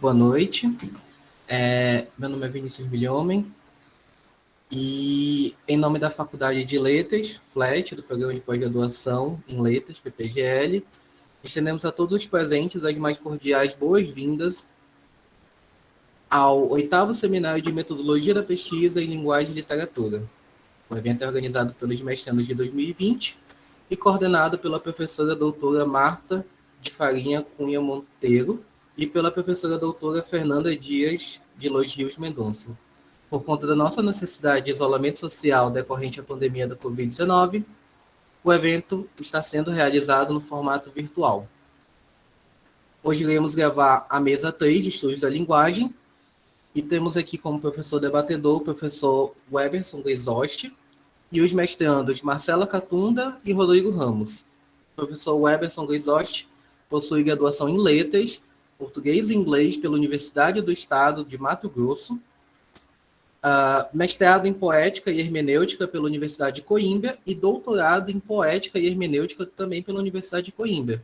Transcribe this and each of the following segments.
Boa noite. Meu nome é Vinícius Milhomem e, em nome da Faculdade de Letras, FLET, do Programa de Pós-Graduação em Letras, PPGL, estendemos a todos os presentes as mais cordiais boas-vindas ao 8º Seminário de Metodologia da Pesquisa em Linguagem e Literatura. O evento é organizado pelos mestrandos de 2020 e coordenado pela professora doutora Marta de Farinha Cunha Monteiro e pela professora doutora Fernanda Dias de Los Rios Mendonça. Por conta da nossa necessidade de isolamento social decorrente à pandemia da Covid-19, o evento está sendo realizado no formato virtual. Hoje iremos gravar a mesa 3 de estudos da linguagem e temos aqui como professor debatedor o professor Weberson Grisosti e os mestrandos Marcela Catunda e Rodrigo Ramos. O professor Weberson Grisotti possui graduação em Letras, Português e Inglês pela Universidade do Estado de Mato Grosso, mestrado em Poética e Hermenêutica pela Universidade de Coimbra e doutorado em Poética e Hermenêutica também pela Universidade de Coimbra.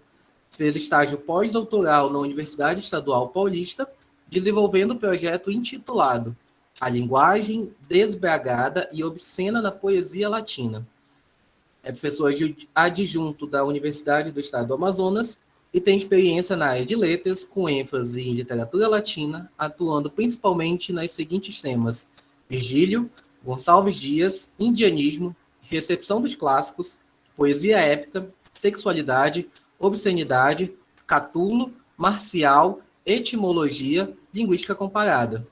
Fez estágio pós-doutoral na Universidade Estadual Paulista, desenvolvendo o projeto intitulado A Linguagem Desbragada e Obscena na Poesia Latina. É professor adjunto da Universidade do Estado do Amazonas e tem experiência na área de letras, com ênfase em literatura latina, atuando principalmente nos seguintes temas: Virgílio, Gonçalves Dias, indianismo, recepção dos clássicos, poesia épica, sexualidade, obscenidade, Catulo, marcial, etimologia, linguística comparada.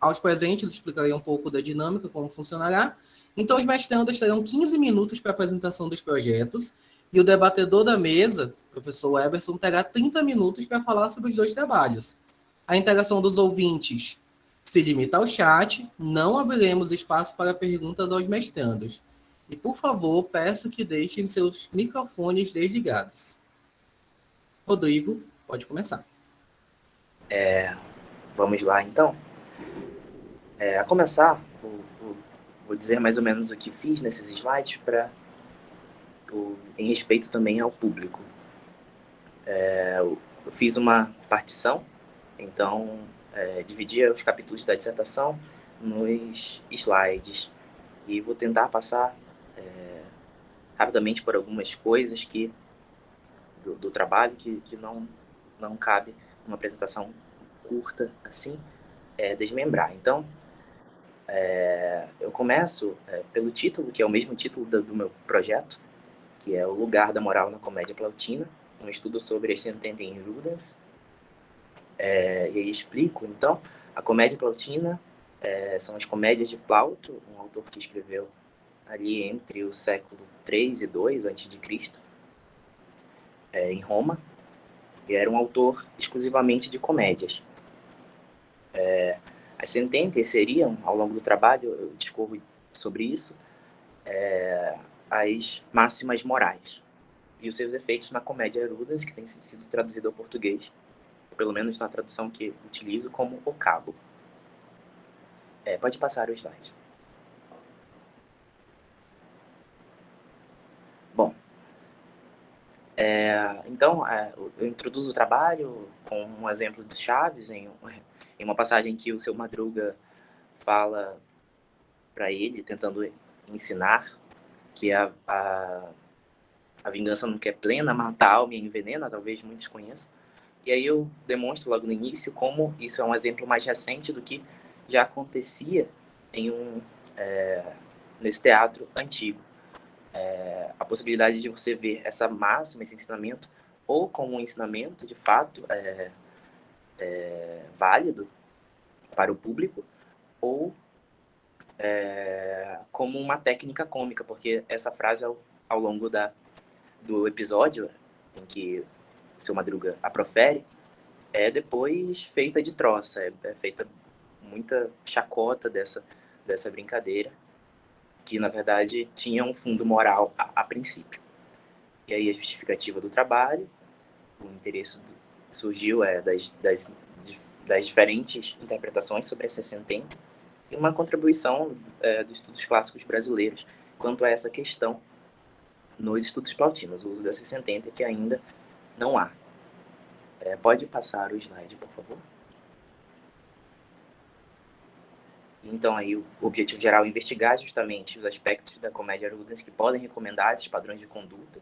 Aos presentes, explicarei um pouco da dinâmica, como funcionará. Então, os mestrandos terão 15 minutos para a apresentação dos projetos e o debatedor da mesa, o professor Weberson, terá 30 minutos para falar sobre os dois trabalhos. A interação dos ouvintes se limita ao chat, não abriremos espaço para perguntas aos mestrandos. E, por favor, peço que deixem seus microfones desligados. Rodrigo, pode começar. Vamos lá, então. A começar, vou dizer mais ou menos o que fiz nesses slides em respeito também ao público. Eu fiz uma partição, então dividi os capítulos da dissertação nos slides e vou tentar passar rapidamente por algumas coisas do trabalho que não cabe uma apresentação curta assim, desmembrar. Então, eu começo pelo título, que é o mesmo título do meu projeto, que é O Lugar da Moral na Comédia Plautina, um estudo sobre as sentenças em Rudens. E aí explico, então, a comédia plautina são as comédias de Plauto, um autor que escreveu ali entre o século 3 e 2 a.C., em Roma, e era um autor exclusivamente de comédias. As sentenças seriam, ao longo do trabalho, eu discorro sobre isso, as máximas morais e os seus efeitos na comédia Rudens, que tem sido traduzido ao português, pelo menos na tradução que utilizo, como O Cabo. Pode passar o slide. Bom, então, eu introduzo o trabalho com um exemplo de Chaves, em uma passagem que o seu Madruga fala para ele, tentando ensinar que a vingança nunca é plena, mata a alma e envenena, talvez muitos conheçam. E aí eu demonstro logo no início como isso é um exemplo mais recente do que já acontecia nesse teatro antigo. A possibilidade de você ver essa máxima, esse ensinamento, ou como um ensinamento, de fato, válido para o público, ou como uma técnica cômica, porque essa frase, ao longo do episódio em que o seu Madruga a profere, é depois feita de troça, é feita muita chacota dessa brincadeira, que na verdade tinha um fundo moral a princípio. E aí a justificativa do trabalho, o interesse surgiu das diferentes interpretações sobre essa sentença e uma contribuição dos estudos clássicos brasileiros quanto a essa questão nos estudos plautinos, o uso dessa sentença que ainda não há. Pode passar o slide, por favor? Então, aí, o objetivo geral é investigar justamente os aspectos da comédia Rudens que podem recomendar esses padrões de conduta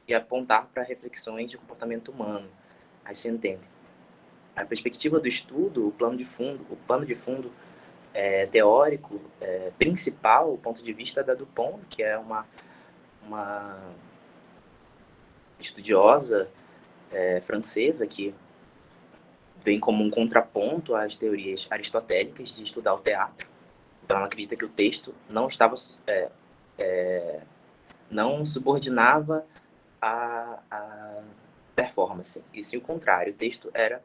e apontar para reflexões de comportamento humano, ascendente. A perspectiva do estudo, o pano de fundo teórico principal, o ponto de vista da Dupont, que é uma estudiosa francesa que vem como um contraponto às teorias aristotélicas de estudar o teatro. Então, ela acredita que o texto não subordinava a performance, e sim o contrário. O texto era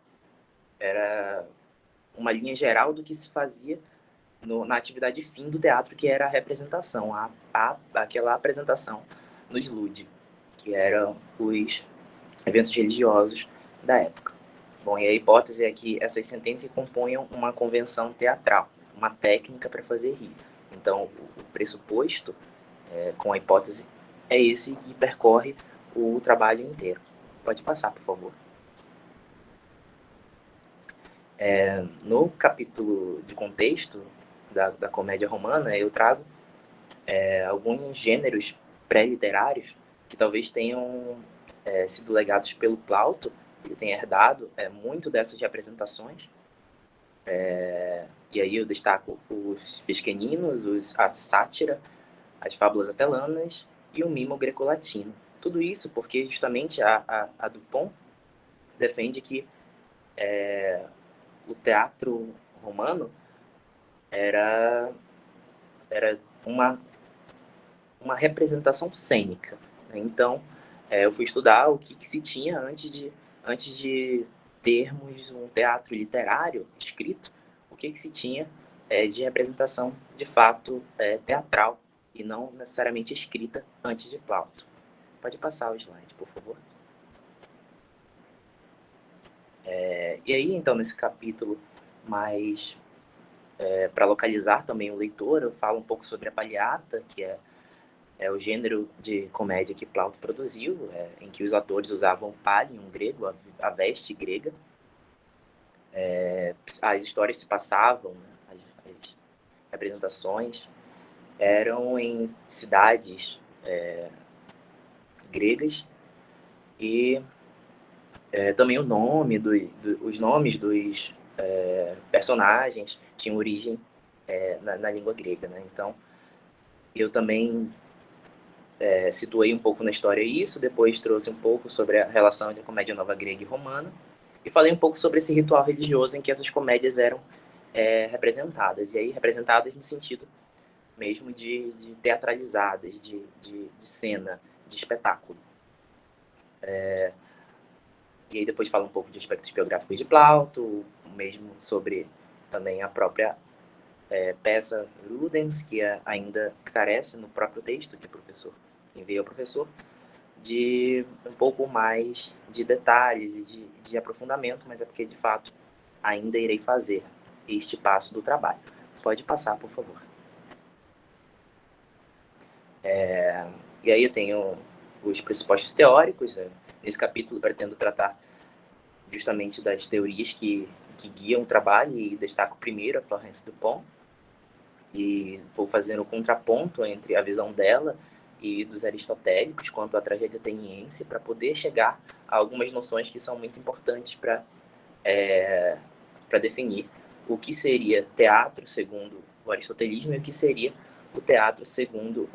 uma linha geral do que se fazia na atividade fim do teatro, que era a representação, aquela apresentação no SLUD, que eram os eventos religiosos da época. Bom, e a hipótese é que essas sentenças componham uma convenção teatral, uma técnica para fazer rir. Então, o pressuposto com a hipótese é esse e percorre o trabalho inteiro. Pode passar, por favor. No capítulo de contexto da comédia romana, eu trago alguns gêneros pré-literários que talvez tenham sido legados pelo Plauto. Ele tem herdado muito dessas representações. E aí eu destaco os Fisqueninos, a sátira, as fábulas atelanas e o mimo greco-latino. Tudo isso porque justamente a Dupont defende que o teatro romano era uma representação cênica. Então, eu fui estudar o que se tinha antes de termos um teatro literário escrito, o que se tinha de representação, de fato, teatral, e não necessariamente escrita antes de Plauto. Pode passar o slide, por favor. E aí, então, nesse capítulo, mais para localizar também o leitor, eu falo um pouco sobre a palhata, que é o gênero de comédia que Plauto produziu, em que os atores usavam o pallium grego, a veste grega. As histórias se passavam, né, as representações eram em cidades gregas, e também os nomes dos personagens tinham origem na língua grega, né? Então, eu também situei um pouco na história isso, depois trouxe um pouco sobre a relação entre a comédia nova grega e romana, e falei um pouco sobre esse ritual religioso em que essas comédias eram representadas, e aí representadas no sentido mesmo de teatralizadas, de cena, de espetáculo. E aí depois fala um pouco de aspectos biográficos de Plauto, mesmo sobre também a própria peça Rudens, que ainda carece no próprio texto que o professor envia ao professor, de um pouco mais de detalhes e de aprofundamento, mas é porque, de fato, ainda irei fazer este passo do trabalho. Pode passar, por favor. E aí eu tenho os pressupostos teóricos. Nesse capítulo pretendo tratar justamente das teorias que guiam o trabalho, e destaco primeiro a Florence Dupont, e vou fazendo o contraponto entre a visão dela e dos aristotélicos quanto à tragédia ateniense, para poder chegar a algumas noções que são muito importantes para definir o que seria teatro segundo o aristotelismo e o que seria o teatro segundo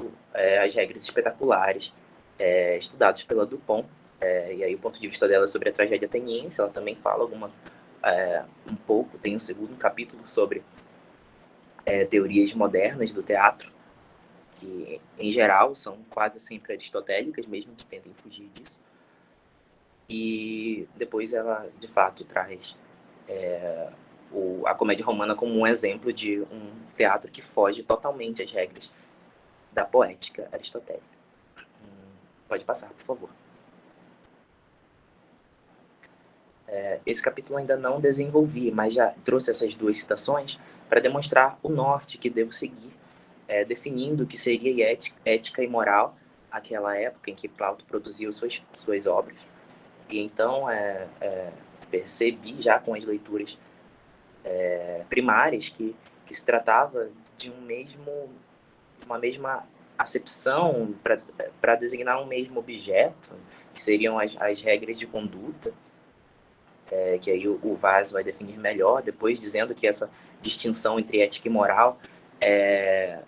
as regras espetaculares estudadas pela Dupont. E aí o ponto de vista dela sobre a tragédia ateniense, ela também fala um pouco, tem um segundo capítulo sobre teorias modernas do teatro, que em geral são quase sempre aristotélicas, mesmo que tentem fugir disso. E depois ela, de fato, traz a comédia romana como um exemplo de um teatro que foge totalmente às regras da poética aristotélica. Pode passar, por favor. Esse capítulo ainda não desenvolvi, mas já trouxe essas duas citações para demonstrar o norte que devo seguir, definindo o que seria ética e moral aquela época em que Plauto produziu suas obras. E então, percebi já com as leituras primárias que se tratava de uma mesma acepção para designar um mesmo objeto, que seriam as regras de conduta, que aí o Vaz vai definir melhor, depois dizendo que essa distinção entre ética e moral é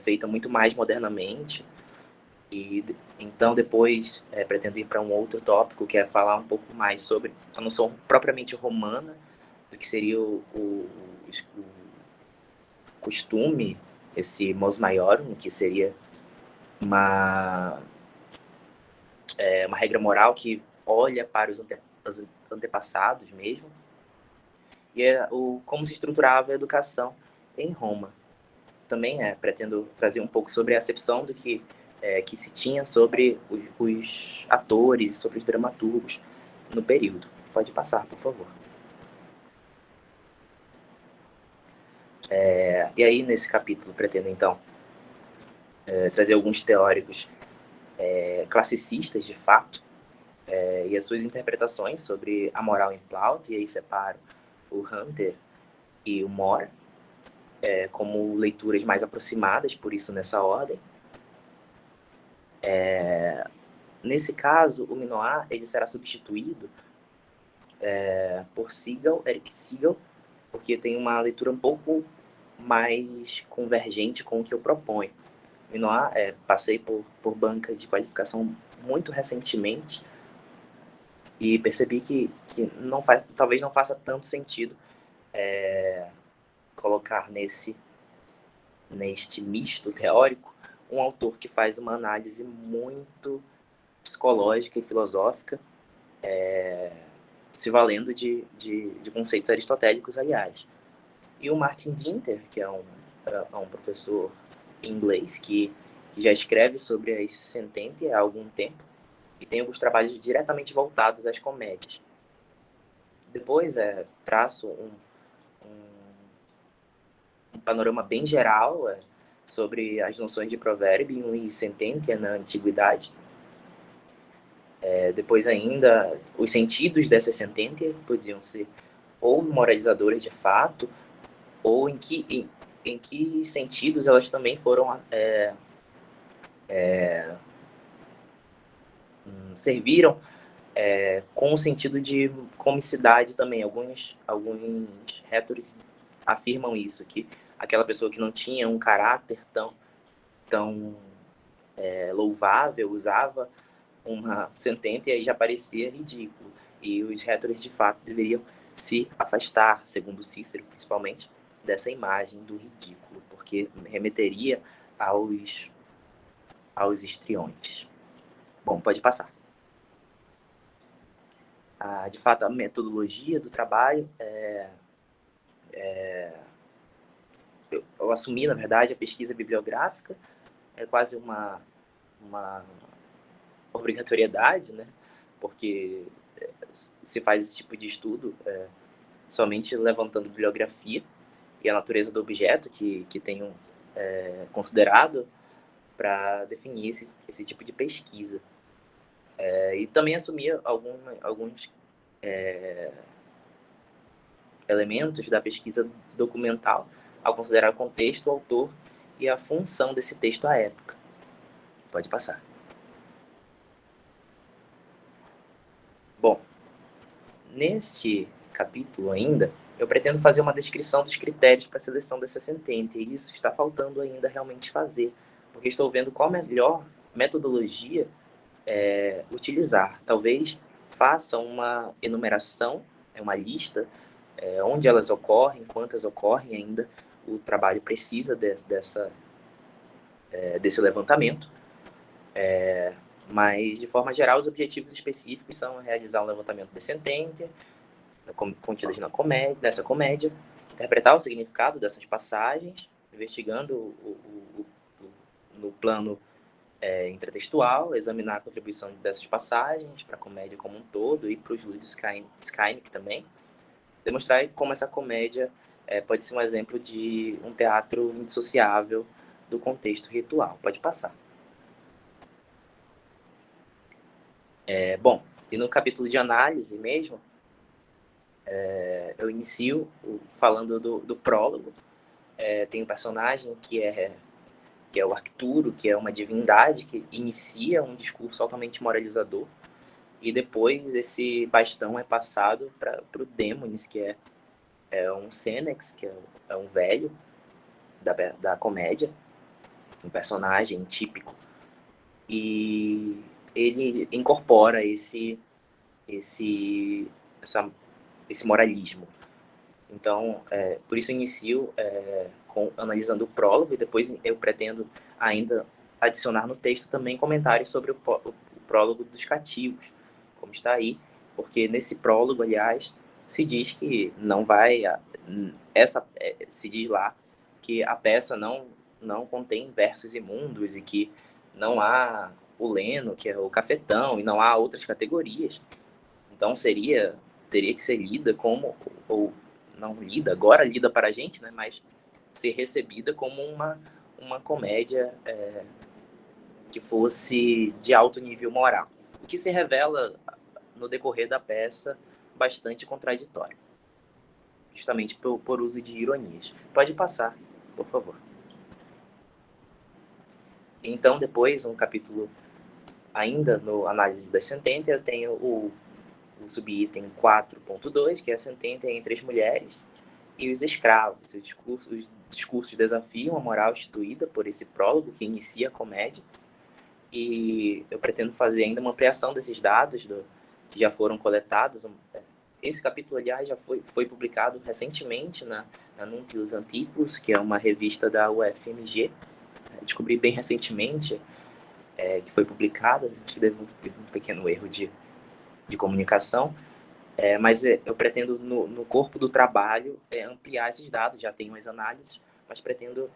feita muito mais modernamente. E então depois pretendo ir para um outro tópico, que é falar um pouco mais sobre a noção propriamente romana do que seria o costume, esse mos maiorum, que seria uma regra moral que olha para os antepassados mesmo, e como se estruturava a educação em Roma. Também pretendo trazer um pouco sobre a acepção do que se tinha sobre os atores e sobre os dramaturgos no período. Pode passar, por favor. E aí, nesse capítulo, pretendo, então, trazer alguns teóricos classicistas, de fato, e as suas interpretações sobre a moral em Plaut, e aí separo o Hunter e o More como leituras mais aproximadas, por isso nessa ordem. Nesse caso, o Minoir ele será substituído por Eric Siegel, porque tem uma leitura um pouco mais convergente com o que eu proponho. Minoir, passei por banca de qualificação muito recentemente e percebi que talvez não faça tanto sentido colocar neste misto teórico um autor que faz uma análise muito psicológica e filosófica, se valendo de conceitos aristotélicos, aliás. E o Martin Dinter, que é um professor inglês que já escreve sobre as Sententia há algum tempo e tem alguns trabalhos diretamente voltados às comédias. Depois traço um panorama bem geral sobre as noções de provérbio e sententia na antiguidade. Depois ainda, os sentidos dessas sententia podiam ser ou moralizadoras de fato, ou em que sentidos elas também foram serviram com o sentido de comicidade também. Alguns rétores afirmam isso, que aquela pessoa que não tinha um caráter tão louvável usava uma sentença e aí já parecia ridículo. E os rétores, de fato, deveriam se afastar, segundo Cícero, principalmente, dessa imagem do ridículo, porque remeteria aos histriões. Bom, pode passar. De fato, a metodologia do trabalho eu assumi, na verdade, a pesquisa bibliográfica, é quase uma obrigatoriedade, né? Porque se faz esse tipo de estudo somente levantando bibliografia e a natureza do objeto que tenho considerado para definir esse tipo de pesquisa. E também assumi alguns elementos da pesquisa documental ao considerar o contexto, o autor e a função desse texto à época. Pode passar. Bom, neste capítulo ainda, eu pretendo fazer uma descrição dos critérios para a seleção dessa sentença, e isso está faltando ainda realmente fazer, porque estou vendo qual melhor metodologia utilizar. Talvez faça uma enumeração, uma lista, onde elas ocorrem, quantas ocorrem ainda. O trabalho precisa desse levantamento, mas, de forma geral, os objetivos específicos são realizar um levantamento de sentença contidas nessa comédia, interpretar o significado dessas passagens, investigando no plano intertextual, examinar a contribuição dessas passagens para a comédia como um todo e para os Ludwig Skynick também, demonstrar como essa comédia pode ser um exemplo de um teatro indissociável do contexto ritual. Pode passar. Bom, e no capítulo de análise mesmo, eu inicio falando do prólogo. Tem um personagem que é o Arcturo, que é uma divindade que inicia um discurso altamente moralizador, e depois esse bastão é passado para o Dêmones, que é um Senex, que é um velho da comédia, um personagem típico, e ele incorpora esse moralismo. Então, por isso eu inicio analisando o prólogo, e depois eu pretendo ainda adicionar no texto também comentários sobre o prólogo dos cativos, como está aí, porque nesse prólogo, aliás, se diz que não vai... se diz lá que a peça não contém versos imundos e que não há o leno, que é o cafetão, e não há outras categorias. Então teria que ser lida como, ou não lida, agora lida para a gente, né, mas ser recebida como uma comédia que fosse de alto nível moral. O que se revela no decorrer da peça bastante contraditório, justamente por uso de ironias. Pode passar, por favor. Então, depois, um capítulo ainda no análise das sentenças, eu tenho o subitem 4.2, que é a sentença entre as mulheres e os escravos. Os discursos desafiam a moral instituída por esse prólogo que inicia a comédia, e eu pretendo fazer ainda uma ampliação desses dados que já foram coletados. Esse capítulo, aliás, já foi publicado recentemente na Nuntius Antiquus, que é uma revista da UFMG. Descobri bem recentemente que foi publicado, que teve um pequeno erro de comunicação, mas eu pretendo, no corpo do trabalho, ampliar esses dados. Já tenho as análises, mas pretendo...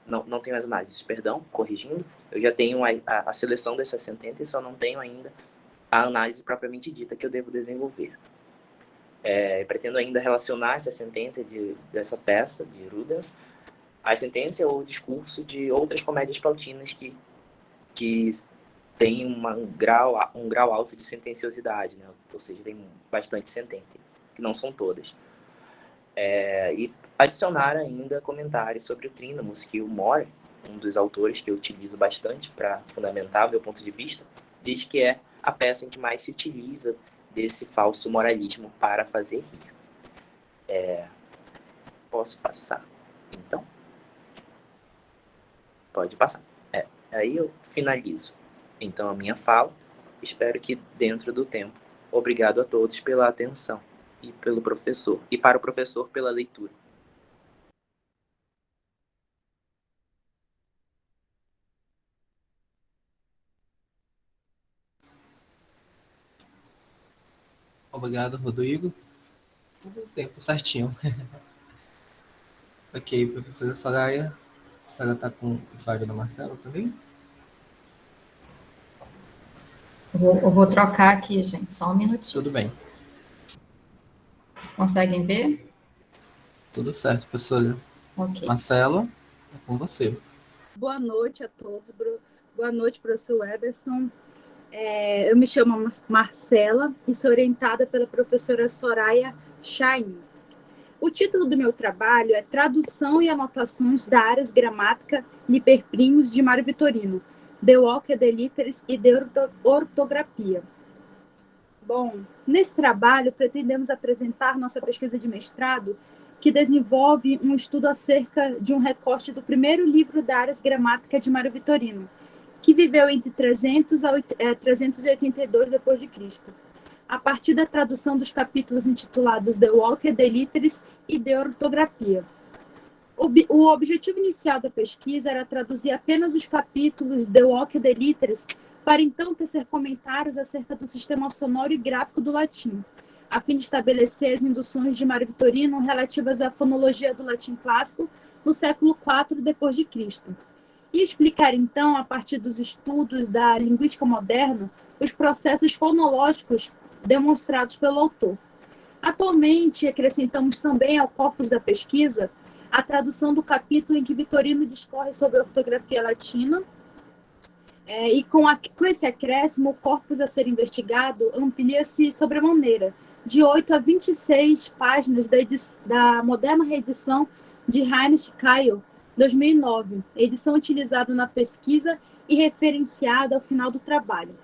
Não tenho as análises, perdão, corrigindo. Eu já tenho a seleção dessas sentenças, só não tenho ainda a análise propriamente dita que eu devo desenvolver. Pretendo ainda relacionar essa sentença dessa peça, de Rudens, a sentença ou o discurso de outras comédias plautinas que tem um grau alto de sentenciosidade, né? Ou seja, tem bastante sentença, que não são todas. E adicionar ainda comentários sobre o Trínomos, que o More, um dos autores que eu utilizo bastante para fundamentar o meu ponto de vista, diz que é a peça em que mais se utiliza desse falso moralismo para fazer rir. Posso passar, então? Pode passar. Aí eu finalizo, então, a minha fala. Espero que dentro do tempo. Obrigado a todos pela atenção e para o professor pela leitura. Obrigado, Rodrigo. Tudo tempo certinho. Ok, professora Soraya. A senhora está com o slide da Marcela também? Eu vou trocar aqui, gente, só um minutinho. Tudo bem. Conseguem ver? Tudo certo, professora. Ok. Marcela, é com você. Boa noite a todos. Boa noite, professor Weberson. Eu me chamo Marcela e sou orientada pela professora Soraya Chaim. O título do meu trabalho é Tradução e Anotações da Áreas Gramática Liber-Primos de Mário Vitorino, de Walker de Literis e de Ortografia. Bom, nesse trabalho pretendemos apresentar nossa pesquisa de mestrado, que desenvolve um estudo acerca de um recorte do primeiro livro da Áreas Gramática de Mário Vitorino, que viveu entre 300 a 382 d.C., a partir da tradução dos capítulos intitulados De Walker de Literis e de Ortografia. O objetivo inicial da pesquisa era traduzir apenas os capítulos de Walker de Literis para então tecer comentários acerca do sistema sonoro e gráfico do latim, a fim de estabelecer as induções de Mário Vitorino relativas à fonologia do latim clássico no século IV d.C., e explicar então, a partir dos estudos da linguística moderna, os processos fonológicos demonstrados pelo autor. Atualmente, acrescentamos também ao corpus da pesquisa a tradução do capítulo em que Vitorino discorre sobre a ortografia latina, e com esse acréscimo, o corpus a ser investigado amplia-se sobremaneira, de 8 a 26 páginas da moderna reedição de Heinrich Keil, 2009, edição utilizada na pesquisa e referenciada ao final do trabalho.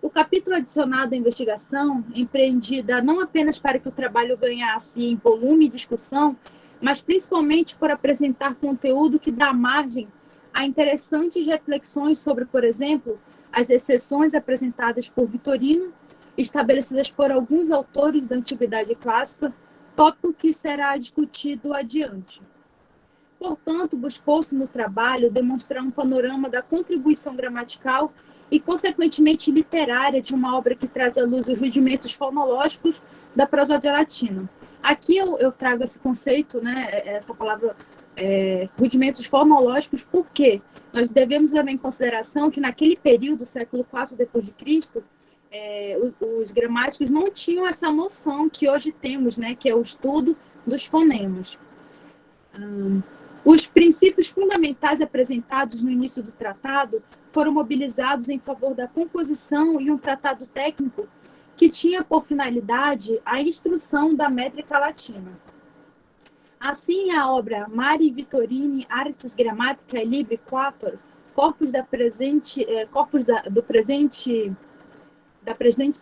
O capítulo adicionado à investigação, empreendida não apenas para que o trabalho ganhasse em volume e discussão, mas principalmente por apresentar conteúdo que dá margem a interessantes reflexões sobre, por exemplo, as exceções apresentadas por Vitorino, estabelecidas por alguns autores da Antiguidade Clássica, tópico que será discutido adiante. Portanto, buscou-se no trabalho demonstrar um panorama da contribuição gramatical e, consequentemente, literária de uma obra que traz à luz os rudimentos fonológicos da prosódia latina. Aqui eu trago esse conceito, né, essa palavra rudimentos fonológicos, porque nós devemos levar em consideração que naquele período, século IV depois de Cristo, os gramáticos não tinham essa noção que hoje temos, né, que é o estudo dos fonemas. Os princípios fundamentais apresentados no início do tratado foram mobilizados em favor da composição e um tratado técnico que tinha por finalidade a instrução da métrica latina. Assim, a obra Mari Vitorini Artis Grammatica Libri Quator, da presente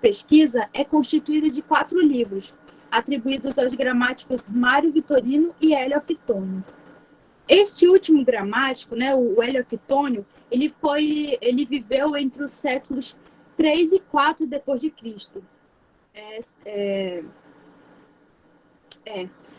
pesquisa, é constituída de 4 livros, atribuídos aos gramáticos Mário Vitorino e Hélio Afitônio. Este último gramático, né, o Hélio Afitônio, ele viveu entre os séculos 3 e 4 depois de Cristo.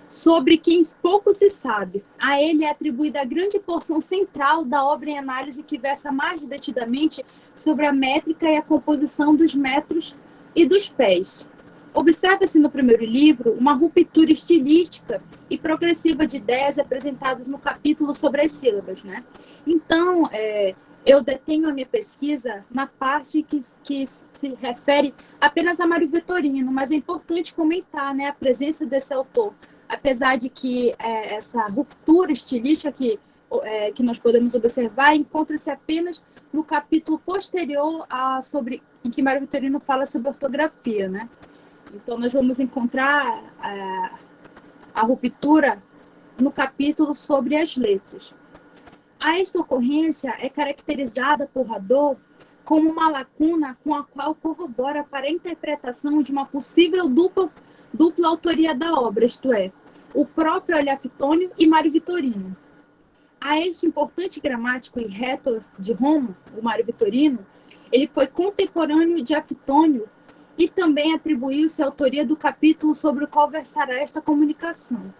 Sobre quem pouco se sabe. A ele é atribuída a grande porção central da obra em análise que versa mais detidamente sobre a métrica e a composição dos metros e dos pés. Observa-se no primeiro livro uma ruptura estilística e progressiva de ideias apresentadas no capítulo sobre as sílabas, né? Então, eu detenho a minha pesquisa na parte que se refere apenas a Mário Vitorino, mas é importante comentar, né, a presença desse autor, apesar de que essa ruptura estilística que nós podemos observar encontra-se apenas no capítulo posterior em que Mário Vitorino fala sobre ortografia, né? Então, nós vamos encontrar a ruptura no capítulo sobre as letras. Esta ocorrência é caracterizada por Hadot como uma lacuna com a qual corrobora para a interpretação de uma possível dupla autoria da obra, isto é, o próprio Hélio Afitônio e Mário Vitorino. A este importante gramático e retor de Roma, o Mário Vitorino, ele foi contemporâneo de Afitônio e também atribuiu-se a autoria do capítulo sobre o qual versará esta comunicação.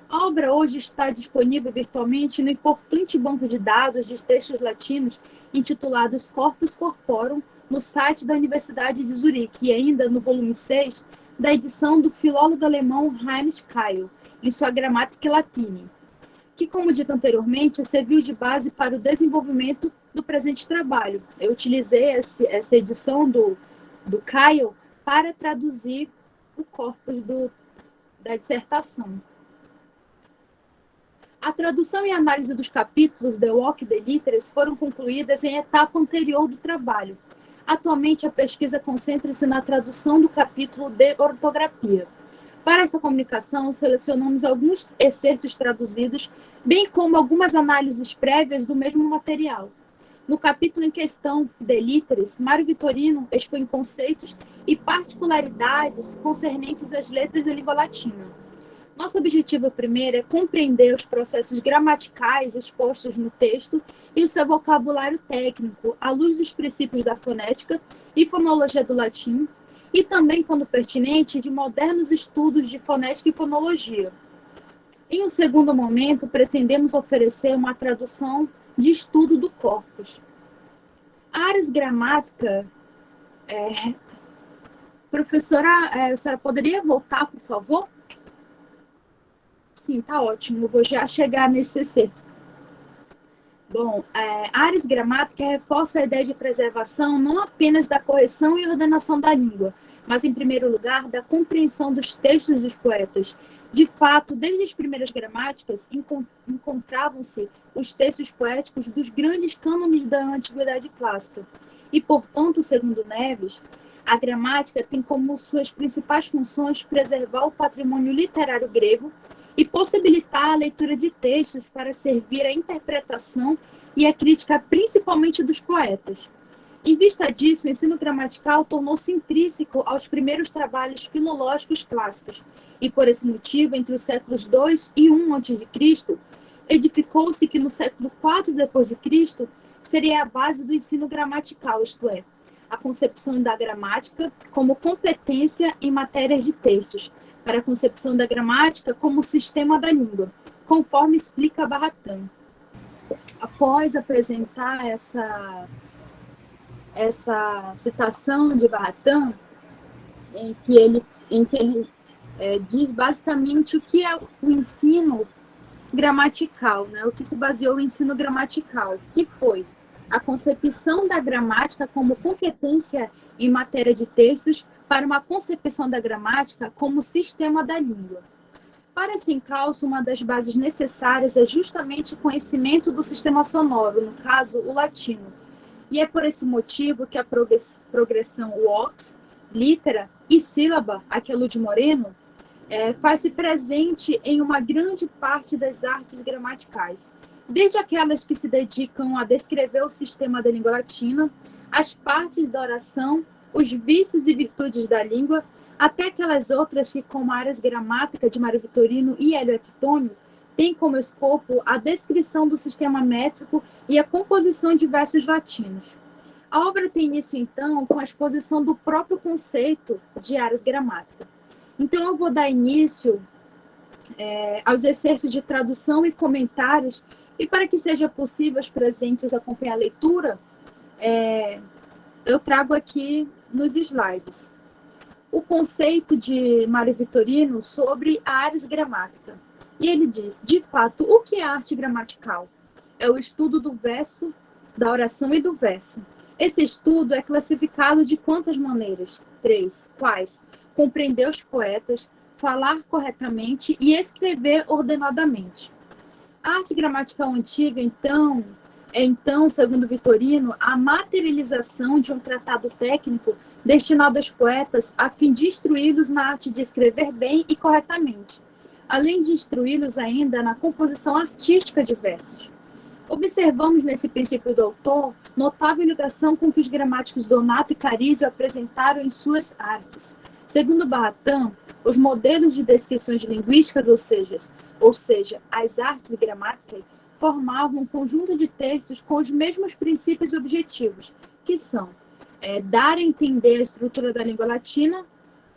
A obra hoje está disponível virtualmente no importante banco de dados de textos latinos intitulados Corpus Corporum, no site da Universidade de Zurique, e ainda no volume 6 da edição do filólogo alemão Heinrich Keil, em sua Grammatica Latini, que, como dito anteriormente, serviu de base para o desenvolvimento do presente trabalho. Eu utilizei essa edição do Keil para traduzir o corpus da dissertação. A tradução e análise dos capítulos de Walk de Literes foram concluídas em etapa anterior do trabalho. Atualmente, a pesquisa concentra-se na tradução do capítulo de ortografia. Para esta comunicação, selecionamos alguns excertos traduzidos, bem como algumas análises prévias do mesmo material. No capítulo em questão, de Literes, Mário Vitorino expõe conceitos e particularidades concernentes às letras da língua latina. Nosso objetivo primeiro é compreender os processos gramaticais expostos no texto e o seu vocabulário técnico, à luz dos princípios da fonética e fonologia do latim, e também, quando pertinente, de modernos estudos de fonética e fonologia. Em um segundo momento, pretendemos oferecer uma tradução de estudo do corpus. A Ars Grammatica, professora, a senhora poderia voltar, por favor? Sim, tá ótimo, eu vou já chegar nesse excerto. Bom, a Ars Grammatica reforça a ideia de preservação não apenas da correção e ordenação da língua, mas, em primeiro lugar, da compreensão dos textos dos poetas. De fato, desde as primeiras gramáticas, encontravam-se os textos poéticos dos grandes cânones da Antiguidade Clássica. E, portanto, segundo Neves, A gramática tem como suas principais funções preservar o patrimônio literário grego e possibilitar a leitura de textos para servir à interpretação e à crítica principalmente dos poetas. Em vista disso, o ensino gramatical tornou-se intrínseco aos primeiros trabalhos filológicos clássicos, e por esse motivo, entre os séculos II e I a.C., edificou-se que no século IV d.C. seria a base do ensino gramatical, isto é, a concepção da gramática como competência em matérias de textos, para a concepção da gramática como sistema da língua, conforme explica Barratan. Após apresentar essa citação de Barratan, em que ele diz basicamente o que é o ensino gramatical, né? O que se baseou o ensino gramatical, que foi a concepção da gramática como competência em matéria de textos para uma concepção da gramática como sistema da língua. Para esse encalço, uma das bases necessárias é justamente o conhecimento do sistema sonoro, no caso, o latino. E é por esse motivo que a progressão vox, litera e sílaba, aquilo de Moreno, faz-se presente em uma grande parte das artes gramaticais, desde aquelas que se dedicam a descrever o sistema da língua latina, as partes da oração, os vícios e virtudes da língua, até aquelas outras que, como a Aras Gramática de Mário Vitorino e Hélio Epitônio, têm como escopo a descrição do sistema métrico e a composição de versos latinos. A obra tem início, então, com a exposição do próprio conceito de Aras Gramática. Então, eu vou dar início aos excertos de tradução e comentários, e para que seja possível aos presentes acompanhar a leitura, eu trago aqui nos slides o conceito de Mário Vitorino sobre a Aras Gramática. E ele diz, de fato, o que é arte gramatical? É o estudo do verso, da oração e do verso. Esse estudo é classificado de quantas maneiras? 3. Quais? Compreender os poetas, falar corretamente e escrever ordenadamente. A arte gramatical antiga, então, segundo Vitorino, a materialização de um tratado técnico destinado aos poetas a fim de instruí-los na arte de escrever bem e corretamente, além de instruí-los ainda na composição artística de versos. Observamos nesse princípio do autor notável ligação com que os gramáticos Donato e Carizio apresentaram em suas artes. Segundo Barratan, os modelos de descrições linguísticas, ou seja, as artes gramáticas, formavam um conjunto de textos com os mesmos princípios e objetivos, que são dar a entender a estrutura da língua latina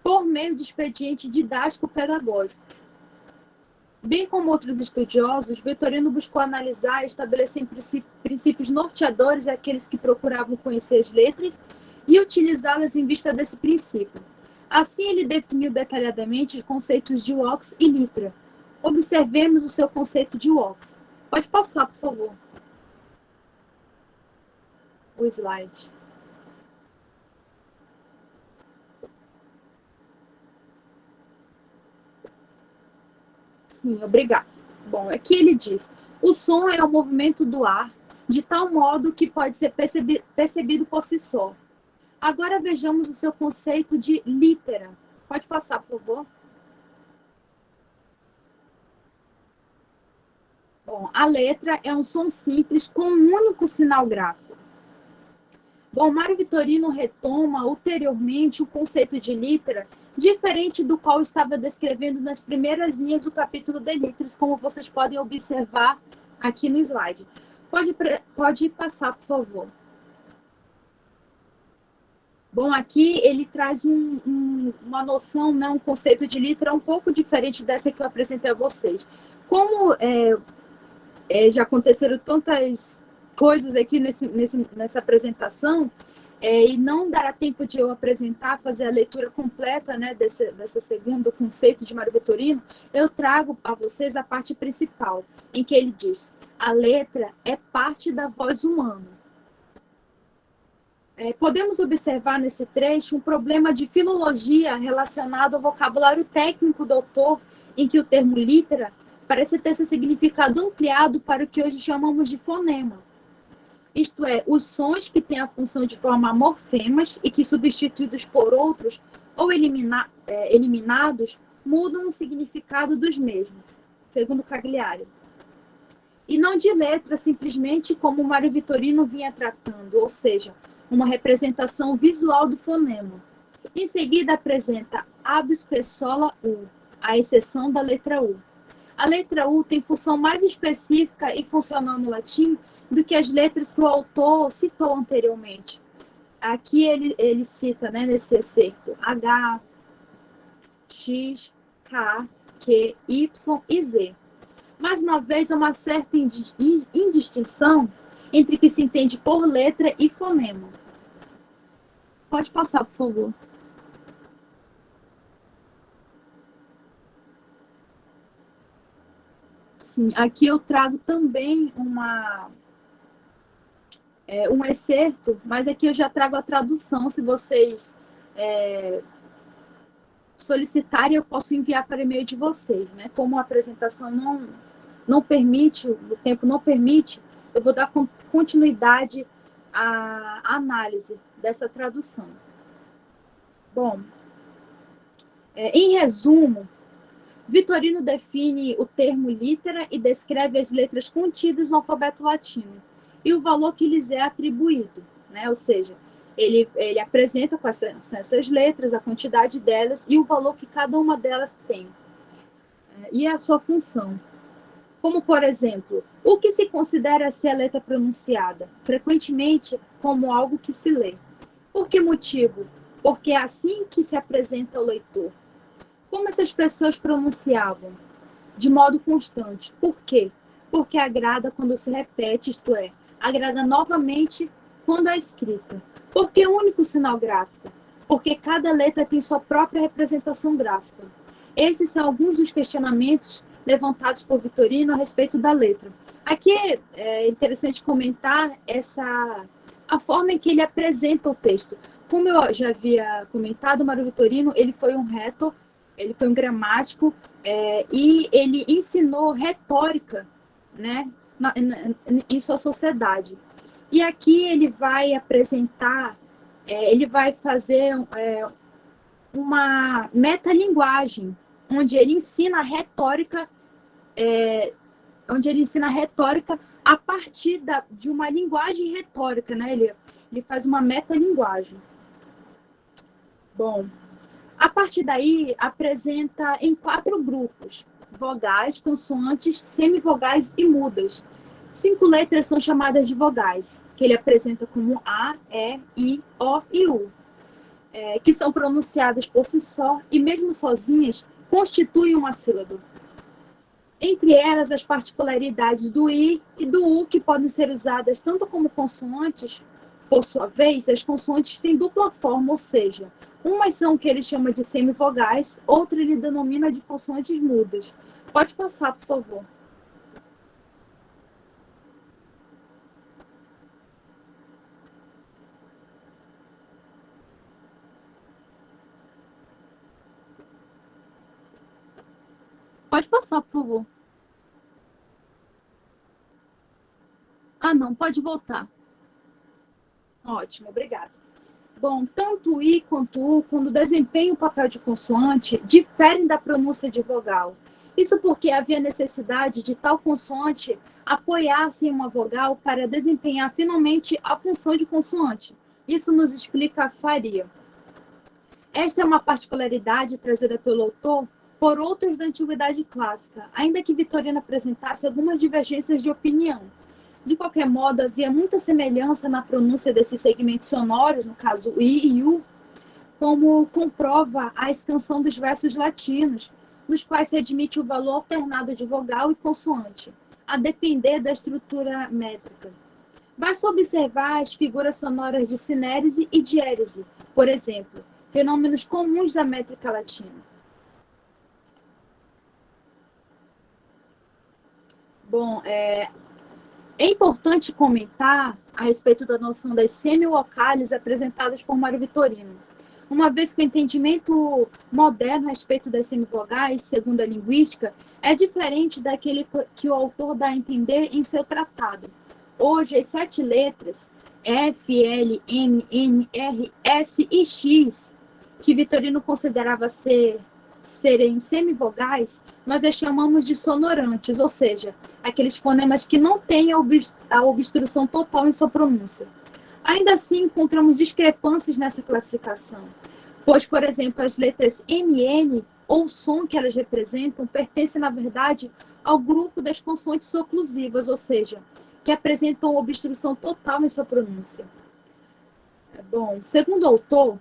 por meio de expedientes didático-pedagógicos. Bem como outros estudiosos, Vitorino buscou analisar e estabelecer princípios norteadores àqueles que procuravam conhecer as letras e utilizá-las em vista desse princípio. Assim, ele definiu detalhadamente os conceitos de vox e litera. Observemos o seu conceito de vox. Pode passar, por favor, o slide. Sim, obrigado. Bom, aqui ele diz, o som é o movimento do ar, de tal modo que pode ser percebido por si só. Agora vejamos o seu conceito de litera. Pode passar, por favor. Bom, a letra é um som simples com um único sinal gráfico. Bom, Mário Vitorino retoma ulteriormente o conceito de litera, diferente do qual estava descrevendo nas primeiras linhas do capítulo de letras, como vocês podem observar aqui no slide. Pode passar, por favor. Bom, aqui ele traz uma noção, né, um conceito de litera um pouco diferente dessa que eu apresentei a vocês. Como já aconteceram tantas coisas aqui nessa apresentação, e não dará tempo de eu apresentar, fazer a leitura completa, né, dessa segundo conceito de Mário Vitorino, eu trago a vocês a parte principal, em que ele diz, a letra é parte da voz humana. Podemos observar nesse trecho um problema de filologia relacionado ao vocabulário técnico do autor, em que o termo litera parece ter seu significado ampliado para o que hoje chamamos de fonema. isto é, os sons que têm a função de formar morfemas e que, substituídos por outros ou eliminados, mudam o significado dos mesmos, segundo Cagliari. E não de letra, simplesmente como o Mário Vitorino vinha tratando, ou seja, uma representação visual do fonema. Em seguida, apresenta Habeas Pessoa U, à exceção da letra U. A letra U tem função mais específica e funcional no latim do que as letras que o autor citou anteriormente. Aqui ele cita, né, nesse excerto, H, X, K, Q, Y e Z. Mais uma vez, há uma certa indistinção entre o que se entende por letra e fonema. Pode passar, por favor. Sim, aqui eu trago também um excerto, mas aqui eu já trago a tradução. Se vocês solicitarem, eu posso enviar para o e-mail de vocês, né? Como a apresentação não permite, o tempo não permite, eu vou dar continuidade à análise dessa tradução. Bom, em resumo, Vitorino define o termo litera e descreve as letras contidas no alfabeto latino e o valor que lhes é atribuído, né? Ou seja, ele apresenta com essas letras a quantidade delas e o valor que cada uma delas tem, e a sua função. Como, por exemplo, o que se considera ser a letra pronunciada, frequentemente como algo que se lê. Por que motivo? Porque é assim que se apresenta ao leitor. Como essas pessoas pronunciavam? De modo constante. Por quê? Porque agrada quando se repete, isto é, agrada novamente quando é escrita. Por que o único sinal gráfico? Porque cada letra tem sua própria representação gráfica. Esses são alguns dos questionamentos levantados por Vitorino a respeito da letra. Aqui é interessante comentar a forma em que ele apresenta o texto. Como eu já havia comentado, o Mário Vitorino ele foi um retor, ele foi um gramático, e ele ensinou retórica, né, em sua sociedade. E aqui ele vai apresentar, ele vai fazer uma metalinguagem, onde ele ensina a retórica, a partir de uma linguagem retórica, né? Ele faz uma metalinguagem. Bom, a partir daí apresenta em 4 grupos: vogais, consoantes, semivogais e mudas. 5 letras são chamadas de vogais, que ele apresenta como A, E, I, O e U, que são pronunciadas por si só e mesmo sozinhas constituem uma sílaba. Entre elas, as particularidades do I e do U, que podem ser usadas tanto como consoantes. Por sua vez, as consoantes têm dupla forma, ou seja, umas são o que ele chama de semivogais, outra ele denomina de consoantes mudas. Pode passar, por favor. Pode passar, por favor. Ah, não, pode voltar. Ótimo, obrigada. Bom, tanto o I quanto o U, quando desempenham o papel de consoante, diferem da pronúncia de vogal. Isso porque havia necessidade de tal consoante apoiar-se em uma vogal para desempenhar finalmente a função de consoante. Isso nos explica a Faria. Esta é uma particularidade trazida pelo autor por outros da Antiguidade Clássica, ainda que Vitorino apresentasse algumas divergências de opinião. De qualquer modo, havia muita semelhança na pronúncia desses segmentos sonoros, no caso I e U, como comprova a escansão dos versos latinos, nos quais se admite o valor alternado de vogal e consoante, a depender da estrutura métrica. Basta observar as figuras sonoras de sinérese e diérese, por exemplo, fenômenos comuns da métrica latina. Bom, é importante comentar a respeito da noção das semivocales apresentadas por Mário Vitorino, uma vez que o entendimento moderno a respeito das semivogais, segundo a linguística, é diferente daquele que o autor dá a entender em seu tratado. Hoje, as 7 letras, F, L, M, N, R, S e X, que Vitorino considerava serem semivogais, nós as chamamos de sonorantes, ou seja, aqueles fonemas que não têm a obstrução total em sua pronúncia. Ainda assim, encontramos discrepâncias nessa classificação, pois, por exemplo, as letras MN, ou o som que elas representam, pertencem, na verdade, ao grupo das consoantes oclusivas, ou seja, que apresentam obstrução total em sua pronúncia. Bom, segundo o autor,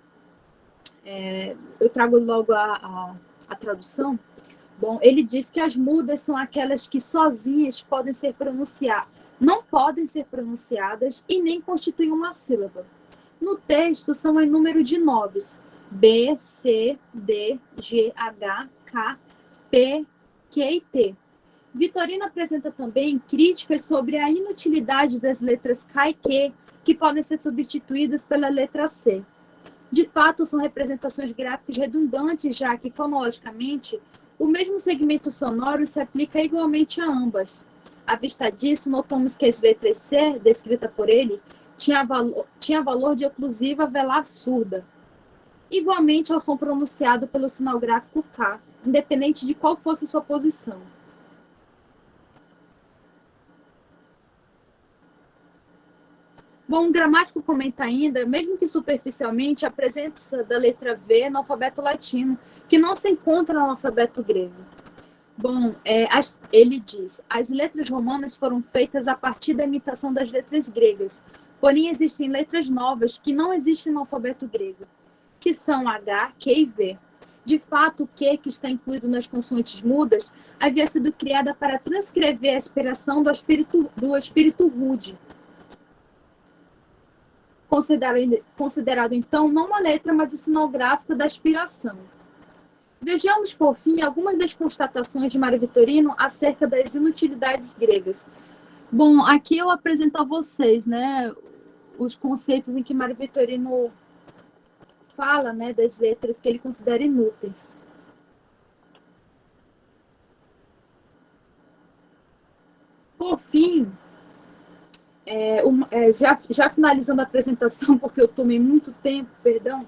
eu trago logo a tradução. Bom, ele diz que as mudas são aquelas que sozinhas podem ser pronunciadas, não podem ser pronunciadas e nem constituem uma sílaba. No texto, são em número de noves: B, C, D, G, H, K, P, Q e T. Vitorino apresenta também críticas sobre a inutilidade das letras K e Q, que podem ser substituídas pela letra C. De fato, são representações gráficas redundantes, já que, fonologicamente, o mesmo segmento sonoro se aplica igualmente a ambas. À vista disso, notamos que as letras C, descrita por ele, tinha valor de oclusiva velar surda, igualmente ao som pronunciado pelo sinal gráfico K, independente de qual fosse sua posição. Bom, o gramático comenta ainda, mesmo que superficialmente, a presença da letra V no alfabeto latino, que não se encontra no alfabeto grego. Bom, ele diz, as letras romanas foram feitas a partir da imitação das letras gregas, porém existem letras novas que não existem no alfabeto grego, que são H, Q e V. De fato, o Q, que está incluído nas consoantes mudas, havia sido criada para transcrever a aspiração do espírito rude, considerado então não uma letra, mas o sinal gráfico da aspiração. Vejamos, por fim, algumas das constatações de Mário Vitorino acerca das inutilidades gregas. Bom, aqui eu apresento a vocês, né, os conceitos em que Mário Vitorino fala, né, das letras que ele considera inúteis. Por fim, já finalizando a apresentação, porque eu tomei muito tempo, perdão,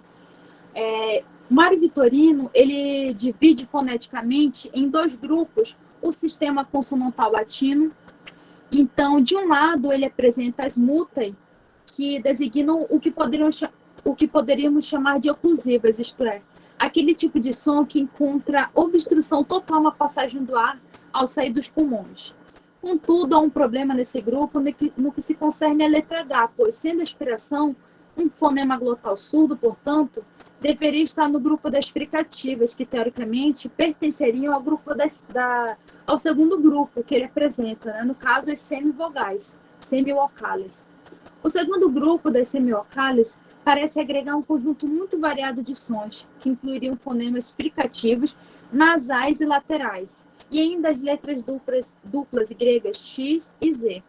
Mário Vitorino, ele divide foneticamente em 2 grupos o sistema consonantal latino. Então, de um lado, ele apresenta as mutae, que designam o que poderíamos chamar de oclusivas, isto é, aquele tipo de som que encontra obstrução total na passagem do ar ao sair dos pulmões. Contudo, há um problema nesse grupo no que se concerne à letra H, pois, sendo a aspiração um fonema glotal surdo, portanto, deveria estar no grupo das fricativas, que, teoricamente, pertenceriam ao grupo ao segundo grupo que ele apresenta, né? No caso, as semivogais, semiocales. O segundo grupo das semiocales parece agregar um conjunto muito variado de sons, que incluiriam fonemas fricativos, nasais e laterais, e ainda as letras duplas gregas X e Z.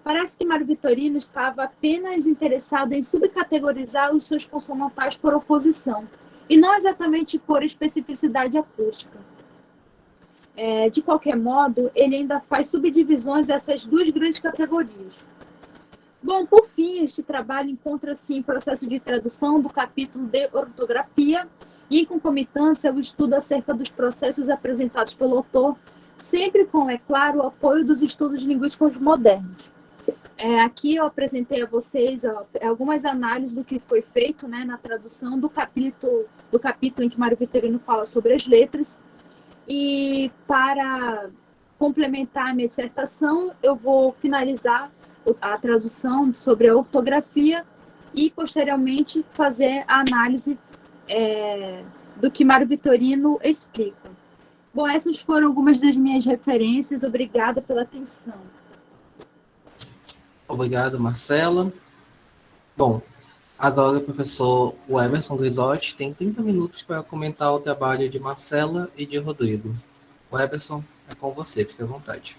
Parece que Mário Vitorino estava apenas interessado em subcategorizar os seus consonantais por oposição, e não exatamente por especificidade acústica. De qualquer modo, ele ainda faz subdivisões dessas 2 grandes categorias. Bom, por fim, este trabalho encontra-se em processo de tradução do capítulo de ortografia e, em concomitância, o estudo acerca dos processos apresentados pelo autor, sempre com, é claro, o apoio dos estudos linguísticos modernos. Aqui eu apresentei a vocês algumas análises do que foi feito, né, na tradução do capítulo em que Mário Vitorino fala sobre as letras. E para complementar a minha dissertação, eu vou finalizar a tradução sobre a ortografia e, posteriormente, fazer a análise do que Mário Vitorino explica. Bom, essas foram algumas das minhas referências. Obrigada pela atenção. Obrigado, Marcela. Bom, agora o professor Emerson Grisotti tem 30 minutos para comentar o trabalho de Marcela e de Rodrigo. O Emerson, é com você, fique à vontade.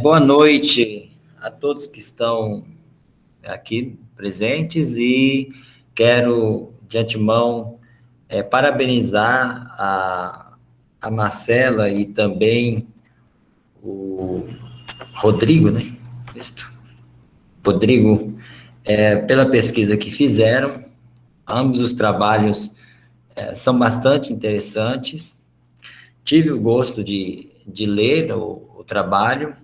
Boa noite a todos que estão aqui presentes e quero, de antemão, parabenizar a Marcela e também o Rodrigo, né? Rodrigo, pela pesquisa que fizeram, ambos os trabalhos são bastante interessantes. Tive o gosto de ler o trabalho,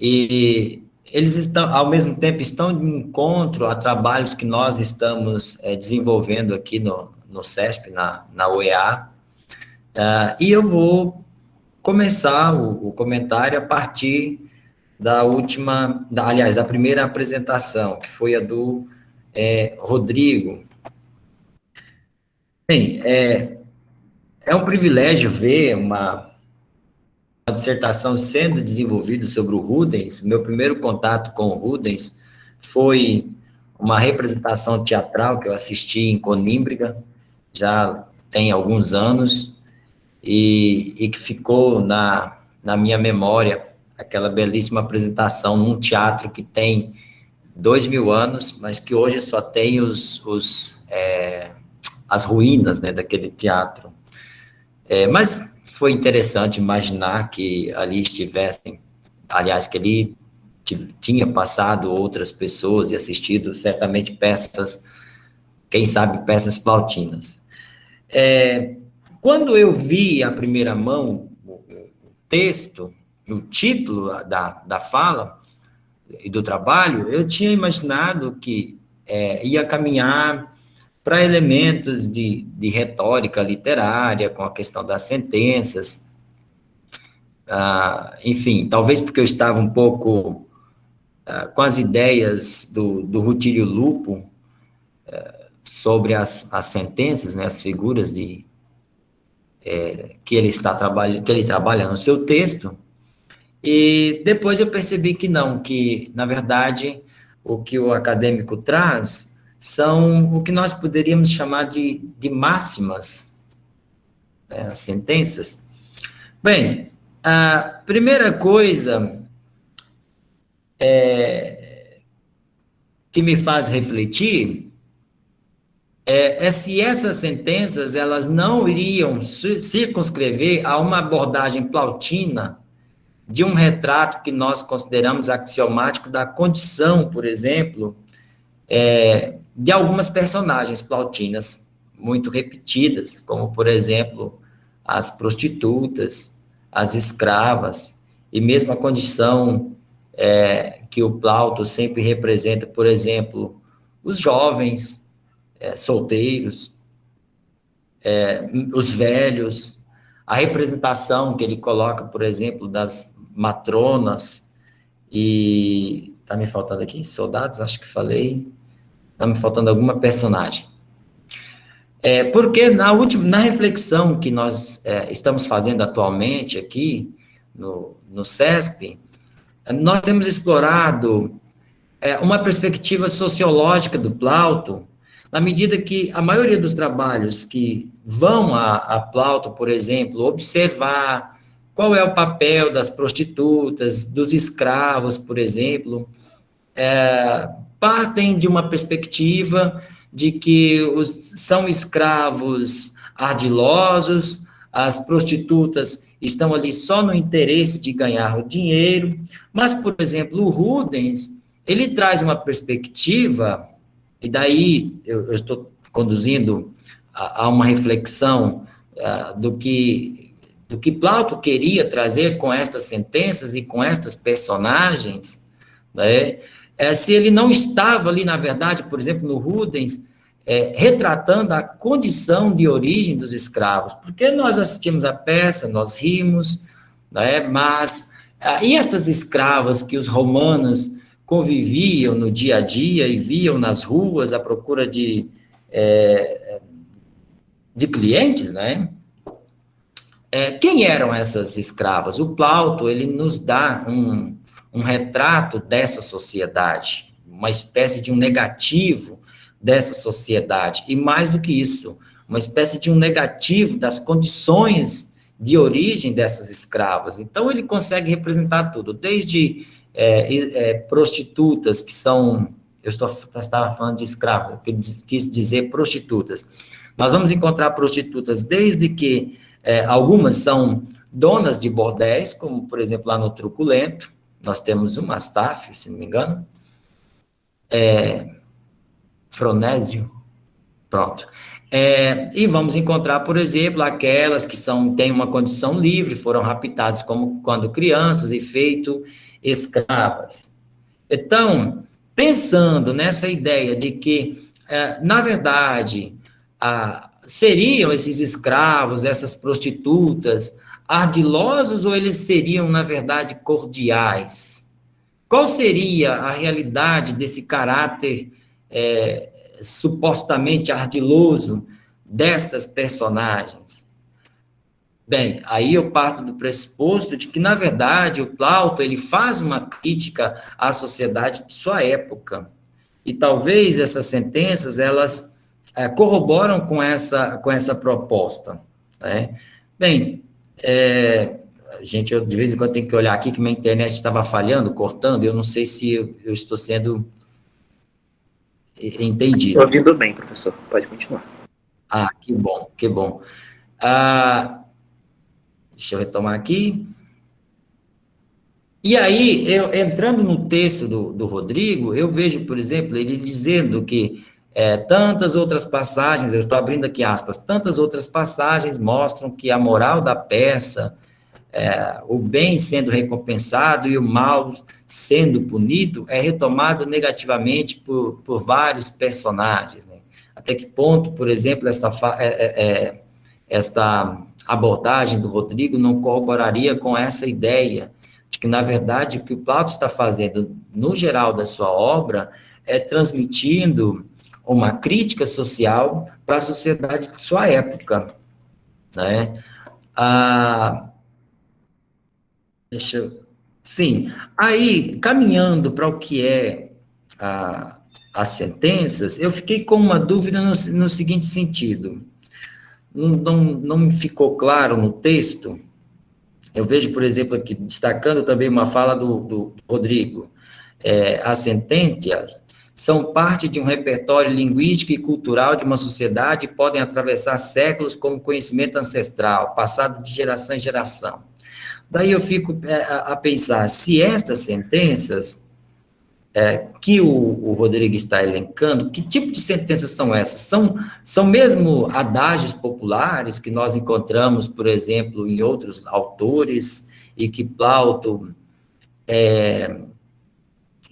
e eles estão, ao mesmo tempo, estão de encontro a trabalhos que nós estamos desenvolvendo aqui no CESP, na UEA, e eu vou começar o comentário a partir da primeira apresentação, que foi a do Rodrigo. Bem, é um privilégio ver uma dissertação sendo desenvolvida sobre o Rubens. Meu primeiro contato com o Rubens foi uma representação teatral que eu assisti em Conímbriga, já tem alguns anos, e que ficou na minha memória, aquela belíssima apresentação num teatro que tem 2000 anos, mas que hoje só tem as ruínas, né, daquele teatro. Mas foi interessante imaginar que ali estivessem, aliás, que ali tinha passado outras pessoas e assistido certamente peças, quem sabe peças plautinas. Quando eu vi a primeira mão o texto, o título da fala e do trabalho, eu tinha imaginado que ia caminhar para elementos de retórica literária, com a questão das sentenças, enfim, talvez porque eu estava um pouco com as ideias do Rutilio Lupo sobre as sentenças, né, as figuras que ele trabalha no seu texto, e depois eu percebi que não, que, na verdade, o que o acadêmico traz são o que nós poderíamos chamar de máximas, né, as sentenças. Bem, a primeira coisa que me faz refletir é se essas sentenças elas não iriam circunscrever a uma abordagem plautina de um retrato que nós consideramos axiomático da condição, por exemplo, de algumas personagens plautinas muito repetidas, como, por exemplo, as prostitutas, as escravas, e mesmo a condição que o Plauto sempre representa, por exemplo, os jovens, solteiros, os velhos, a representação que ele coloca, por exemplo, das matronas, e está me faltando aqui, soldados, acho que falei, está me faltando alguma personagem. Porque na reflexão que nós estamos fazendo atualmente aqui, no CESP, nós temos explorado uma perspectiva sociológica do Plauto, na medida que a maioria dos trabalhos que vão a Plauto, por exemplo, observar qual é o papel das prostitutas, dos escravos, por exemplo, partem de uma perspectiva de que são escravos ardilosos, as prostitutas estão ali só no interesse de ganhar o dinheiro, mas, por exemplo, o Rubens, ele traz uma perspectiva, e daí eu estou conduzindo a uma reflexão do que Plauto queria trazer com estas sentenças e com estas personagens, né? Se ele não estava ali, na verdade, por exemplo, no Rubens, retratando a condição de origem dos escravos, porque nós assistimos a peça, nós rimos, né? Mas e estas escravas que os romanos conviviam no dia a dia e viam nas ruas à procura de clientes, né? Quem eram essas escravas? O Plauto, ele nos dá um retrato dessa sociedade, uma espécie de um negativo dessa sociedade, e mais do que isso, uma espécie de um negativo das condições de origem dessas escravas. Então, ele consegue representar tudo, desde prostitutas, que são, estava falando de escravos, eu quis dizer prostitutas. Nós vamos encontrar prostitutas desde que Algumas são donas de bordéis, como, por exemplo, lá no Truculento, nós temos uma Astáfio, se não me engano, Fronésio, pronto. E vamos encontrar, por exemplo, aquelas que têm uma condição livre, foram raptadas como quando crianças e feito escravas. Então, pensando nessa ideia de que, na verdade, seriam esses escravos, essas prostitutas, ardilosos ou eles seriam, na verdade, cordiais? Qual seria a realidade desse caráter supostamente ardiloso destas personagens? Bem, aí eu parto do pressuposto de que, na verdade, o Plauto ele faz uma crítica à sociedade de sua época. E talvez essas sentenças, elas corroboram com essa proposta. Né? Bem, gente, eu de vez em quando tenho que olhar aqui que minha internet estava falhando, cortando, eu não sei se eu estou sendo entendido. Estou ouvindo bem, professor. Pode continuar. Que bom, que bom. Deixa eu retomar aqui. E aí, entrando no texto do Rodrigo, eu vejo, por exemplo, ele dizendo que tantas outras passagens, eu estou abrindo aqui aspas, tantas outras passagens mostram que a moral da peça, o bem sendo recompensado e o mal sendo punido, é retomado negativamente por vários personagens. Né? Até que ponto, por exemplo, esta abordagem do Rodrigo não corroboraria com essa ideia de que, na verdade, o que o Plauto está fazendo, no geral da sua obra, é transmitindo uma crítica social para a sociedade de sua época, né? Sim, aí, caminhando para o que as sentenças, eu fiquei com uma dúvida no seguinte sentido. Não me ficou claro no texto. Eu vejo, por exemplo, aqui, destacando também uma fala do Rodrigo, as sentenças são parte de um repertório linguístico e cultural de uma sociedade e podem atravessar séculos como conhecimento ancestral, passado de geração em geração. Daí eu fico a pensar, se estas sentenças que o Rodrigo está elencando, que tipo de sentenças são essas? São mesmo adágios populares que nós encontramos, por exemplo, em outros autores, e que Plauto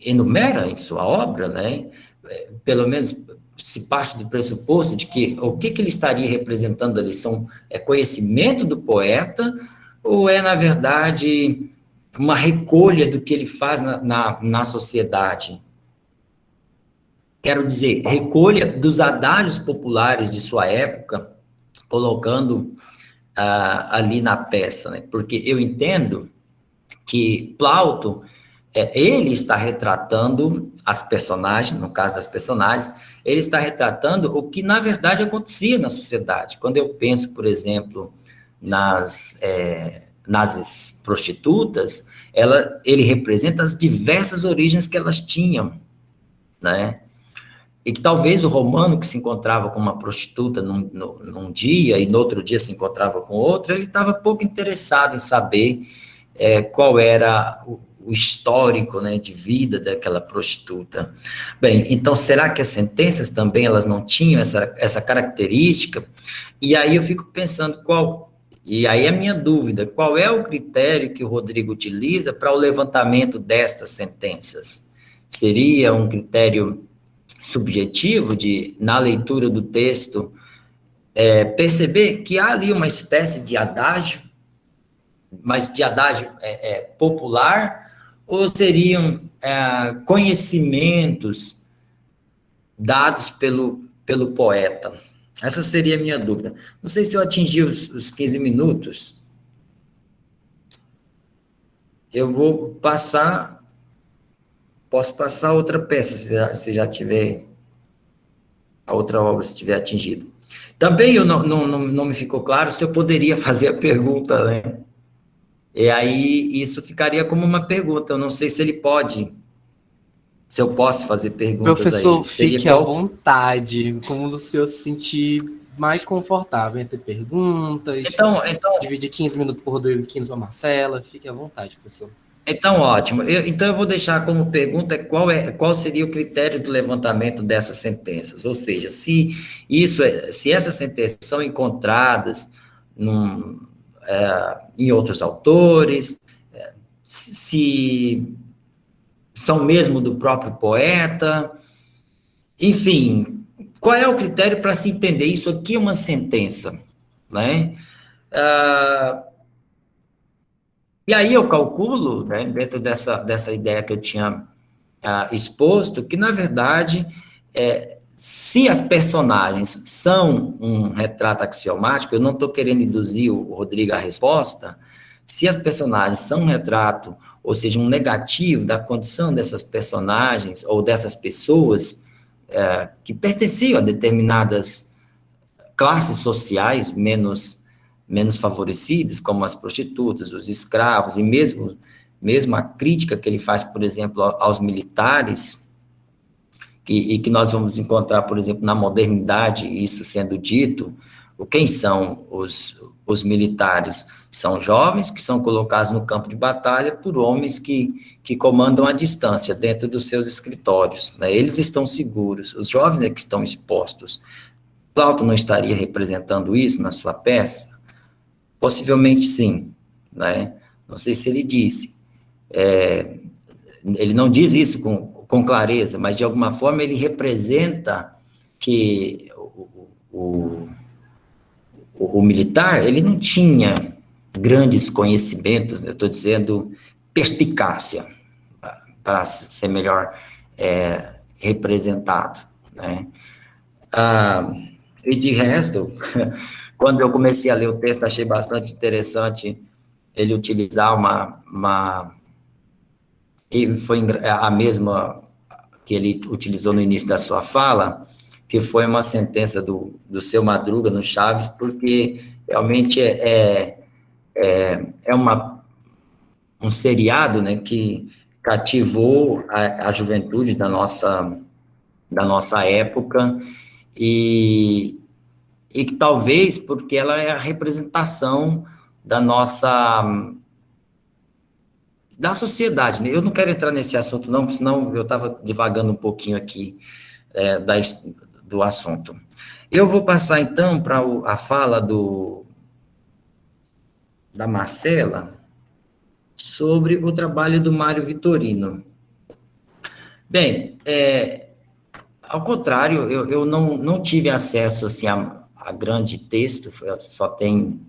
enumera em sua obra, né? Pelo menos se parte do pressuposto de que o que ele estaria representando ali é conhecimento do poeta, ou na verdade, uma recolha do que ele faz na sociedade? Quero dizer, recolha dos adágios populares de sua época, colocando ali na peça, né? Porque eu entendo que Plauto, ele está retratando as personagens, no caso das personagens, ele está retratando o que, na verdade, acontecia na sociedade. Quando eu penso, por exemplo, nas prostitutas, ele representa as diversas origens que elas tinham, né? E que talvez o romano que se encontrava com uma prostituta num dia e no outro dia se encontrava com outra, ele estava pouco interessado em saber qual era o histórico, né, de vida daquela prostituta. Bem, então será que as sentenças também elas não tinham essa característica? E aí eu fico pensando e aí a minha dúvida, qual é o critério que o Rodrigo utiliza para o levantamento destas sentenças? Seria um critério subjetivo na leitura do texto, perceber que há ali uma espécie de adágio, mas de adágio popular, ou seriam conhecimentos dados pelo poeta? Essa seria a minha dúvida. Não sei se eu atingi os 15 minutos. Eu vou passar... Posso passar outra peça, se já tiver... A outra obra, se tiver atingido. Também não me ficou claro se eu poderia fazer a pergunta, né? E aí, isso ficaria como uma pergunta. Eu não sei se ele pode... Se eu posso fazer perguntas. Professor, aí. fique à vontade, como o senhor se sentir mais confortável entre perguntas, Então, dividir 15 minutos para o Rodrigo e 15 para a Marcela. Fique à vontade, professor. Então, ótimo. Então, eu vou deixar como pergunta qual seria o critério do levantamento dessas sentenças. Ou seja, se essas sentenças são encontradas em outros autores, se são mesmo do próprio poeta, enfim, qual é o critério para se entender isso aqui é uma sentença, né? E aí eu calculo, né, dentro dessa ideia que eu tinha exposto, que, na verdade, se as personagens são um retrato axiomático, eu não estou querendo induzir o Rodrigo à resposta, se as personagens são um retrato, ou seja, um negativo da condição dessas personagens ou dessas pessoas que pertenciam a determinadas classes sociais menos favorecidas, como as prostitutas, os escravos, e mesmo a crítica que ele faz, por exemplo, aos militares, e que nós vamos encontrar, por exemplo, na modernidade, isso sendo dito, quem são os militares? São jovens que são colocados no campo de batalha por homens que comandam à distância, dentro dos seus escritórios, né? Eles estão seguros, os jovens é que estão expostos. Plauto não estaria representando isso na sua peça? Possivelmente sim, né? Não sei se ele disse. Ele não diz isso com clareza, mas de alguma forma ele representa que o militar, ele não tinha grandes conhecimentos, né? Eu estou dizendo perspicácia, para ser melhor representado, né? E de resto, quando eu comecei a ler o texto, achei bastante interessante ele utilizar e foi a mesma que ele utilizou no início da sua fala, que foi uma sentença do Seu Madruga no Chaves, porque realmente um seriado, né, que cativou a juventude da nossa época, e que talvez porque ela é a representação da sociedade, né? Eu não quero entrar nesse assunto não, senão eu estava divagando um pouquinho aqui do assunto. Eu vou passar então para a fala da Marcela sobre o trabalho do Mário Vitorino. Bem, ao contrário, eu não tive acesso assim, a grande texto, só tem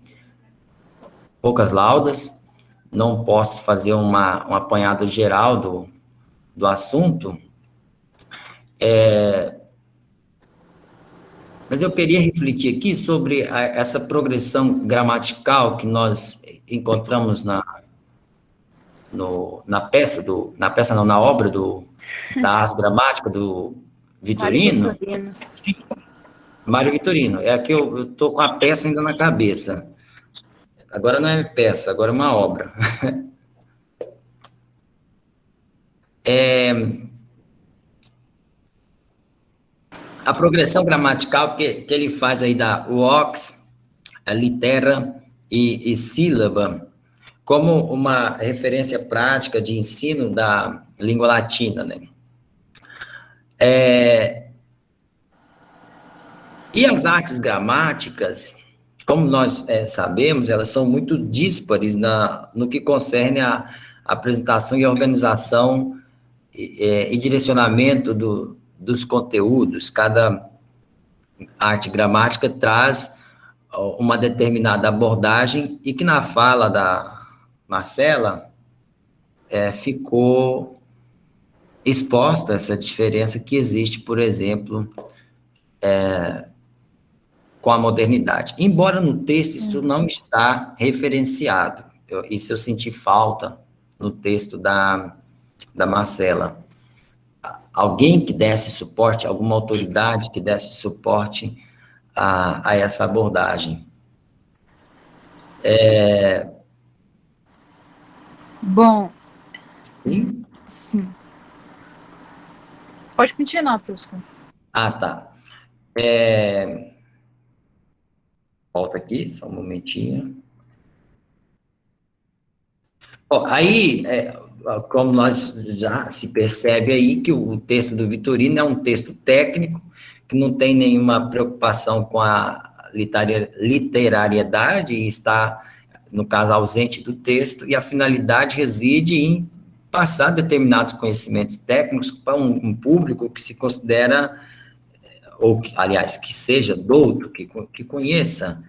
poucas laudas, não posso fazer um apanhado geral do assunto, mas eu queria refletir aqui sobre essa progressão gramatical que nós encontramos na obra da Ars Gramática do Vitorino. Sim, Mário Vitorino, é que eu estou com a peça ainda na cabeça. Agora não é peça, agora é uma obra. A progressão gramatical que ele faz aí da vox, a litera e sílaba, como uma referência prática de ensino da língua latina, né? E as artes gramáticas, como nós sabemos, elas são muito díspares no que concerne a apresentação e organização e direcionamento dos conteúdos. Cada arte gramática traz uma determinada abordagem e que na fala da Marcela ficou exposta essa diferença que existe, por exemplo, com a modernidade. Embora no texto isso não está referenciado, isso eu senti falta no texto da Marcela. Alguém que desse suporte, alguma autoridade que desse suporte a essa abordagem. Bom, Sim? sim. Pode continuar, professor. Ah, tá. Volta aqui, só um momentinho. Bom, aí, como nós já se percebe aí, que o texto do Vitorino é um texto técnico, que não tem nenhuma preocupação com a literariedade, e está, no caso, ausente do texto, e a finalidade reside em passar determinados conhecimentos técnicos para um público que se considera, ou, aliás, que seja douto, que conheça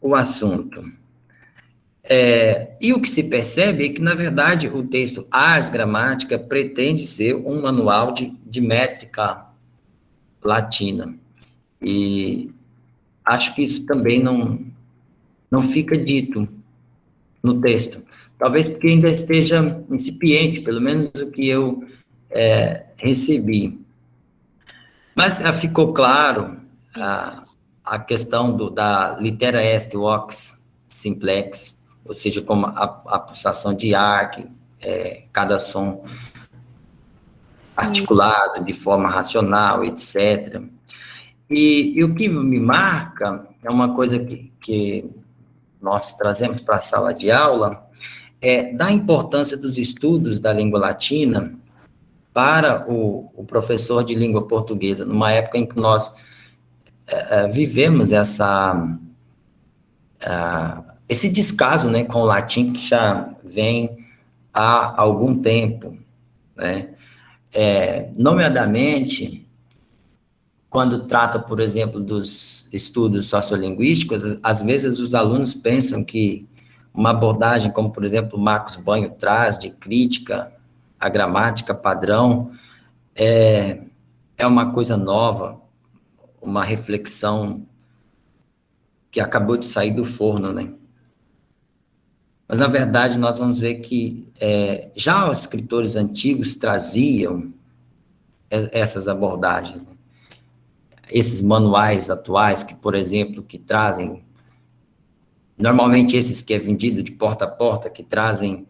o assunto. E o que se percebe é que, na verdade, o texto Ars Gramática pretende ser um manual de métrica latina. E acho que isso também não fica dito no texto. Talvez porque ainda esteja incipiente, pelo menos o que eu recebi. Mas ficou claro a questão da litera est vox simplex, ou seja, como a pulsação de ar, que cada som articulado de forma racional, etc. E o que me marca é uma coisa que nós trazemos para a sala de aula, da importância dos estudos da língua latina para o professor de língua portuguesa, numa época em que nós vivemos esse descaso, né, com o latim, que já vem há algum tempo, né? Nomeadamente, quando trata, por exemplo, dos estudos sociolinguísticos, às vezes os alunos pensam que uma abordagem como, por exemplo, Marcos Banho traz, de crítica à gramática padrão, é uma coisa nova, uma reflexão que acabou de sair do forno, né? Mas, na verdade, nós vamos ver que já os escritores antigos traziam essas abordagens, né? Esses manuais atuais, que, por exemplo, que trazem, normalmente esses que é vendido de porta a porta, que trazem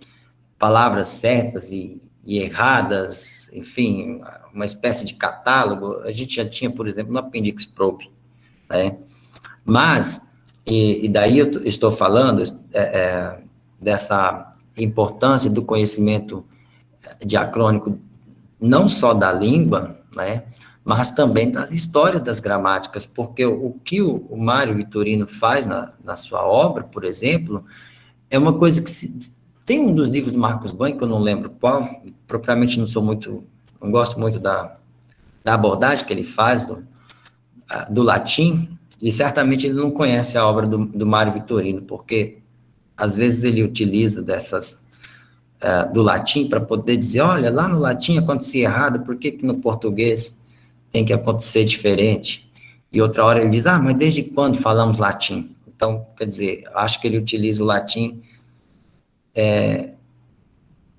palavras certas e erradas, enfim, uma espécie de catálogo, a gente já tinha, por exemplo, no Appendix Probe, né? Mas, e daí eu estou falando dessa importância do conhecimento diacrônico, não só da língua, né, mas também da história das gramáticas, porque o que o Mário Vitorino faz na sua obra, por exemplo, é uma coisa que tem um dos livros do Marcos Banho, que eu não lembro qual, propriamente não gosto muito da abordagem que ele faz do latim, e certamente ele não conhece a obra do Mário Vitorino, porque às vezes ele utiliza do latim para poder dizer, olha, lá no latim acontecia errado, por que no português tem que acontecer diferente? E outra hora ele diz, mas desde quando falamos latim? Então, quer dizer, acho que ele utiliza o latim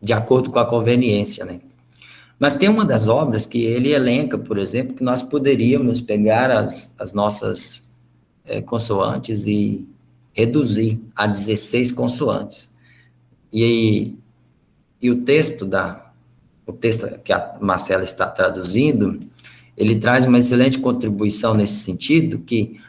de acordo com a conveniência, né? Mas tem uma das obras que ele elenca, por exemplo, que nós poderíamos pegar as nossas consoantes e reduzir a 16 consoantes. E o texto que a Marcela está traduzindo, ele traz uma excelente contribuição nesse sentido, que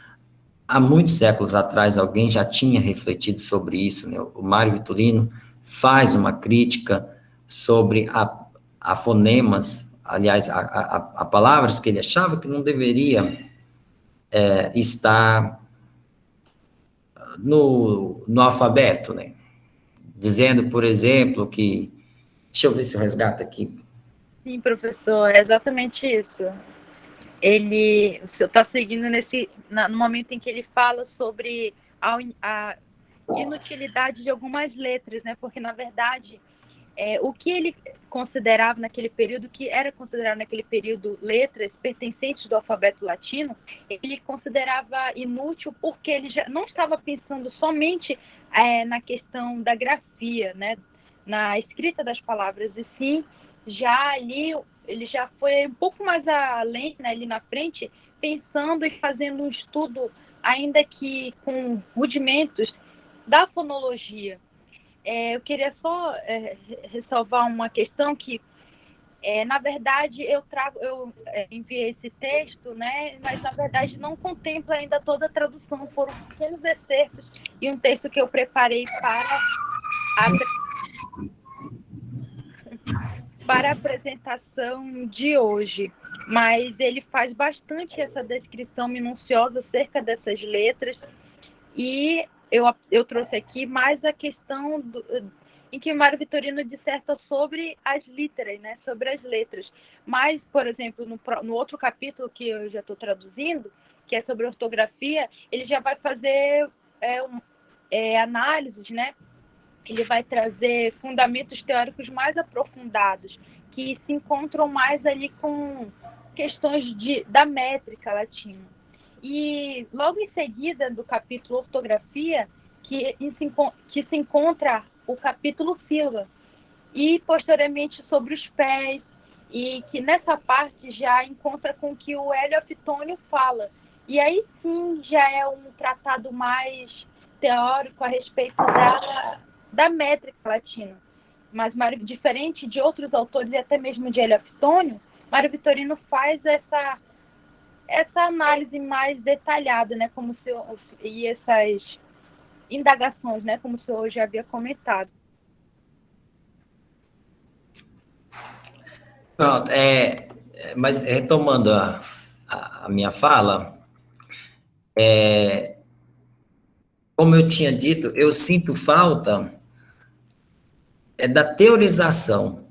há muitos séculos atrás alguém já tinha refletido sobre isso, né? O Mário Vitorino faz uma crítica sobre a fonemas, aliás, a palavras que ele achava que não deveria estar no alfabeto, né? Dizendo, por exemplo, que... Deixa eu ver se eu resgato aqui. Sim, professor, é exatamente isso. O senhor está seguindo no momento em que ele fala sobre a inutilidade de algumas letras, né? Porque, na verdade, o que ele considerava naquele período, que era considerado naquele período letras pertencentes do alfabeto latino, ele considerava inútil porque ele já não estava pensando somente na questão da grafia, né? Na escrita das palavras, e sim, já ali, ele já foi um pouco mais além, né, ali na frente, pensando e fazendo um estudo, ainda que com rudimentos, da fonologia. Eu queria só ressalvar uma questão que Na verdade, eu enviei esse texto, né, mas na verdade não contempla ainda toda a tradução, foram pequenos excertos e um texto que eu preparei para a apresentação de hoje. Mas ele faz bastante essa descrição minuciosa acerca dessas letras, e eu trouxe aqui mais a questão em que Mário Vitorino disserta sobre as literas, né, sobre as letras. Mas, por exemplo, no outro capítulo que eu já estou traduzindo, que é sobre ortografia, ele já vai fazer análises, né? Ele vai trazer fundamentos teóricos mais aprofundados, que se encontram mais ali com questões da métrica latina. E logo em seguida do capítulo ortografia, que se encontra o capítulo sílaba, e posteriormente sobre os pés, e que nessa parte já encontra com o que o Hélio Afitônio fala. E aí sim já é um tratado mais teórico a respeito da métrica latina. Mas diferente de outros autores, e até mesmo de Hélio Afitônio, Mário Vitorino faz essa análise mais detalhada, né, e essas indagações, né, como o senhor já havia comentado. Pronto, mas retomando a minha fala, como eu tinha dito, eu sinto falta da teorização.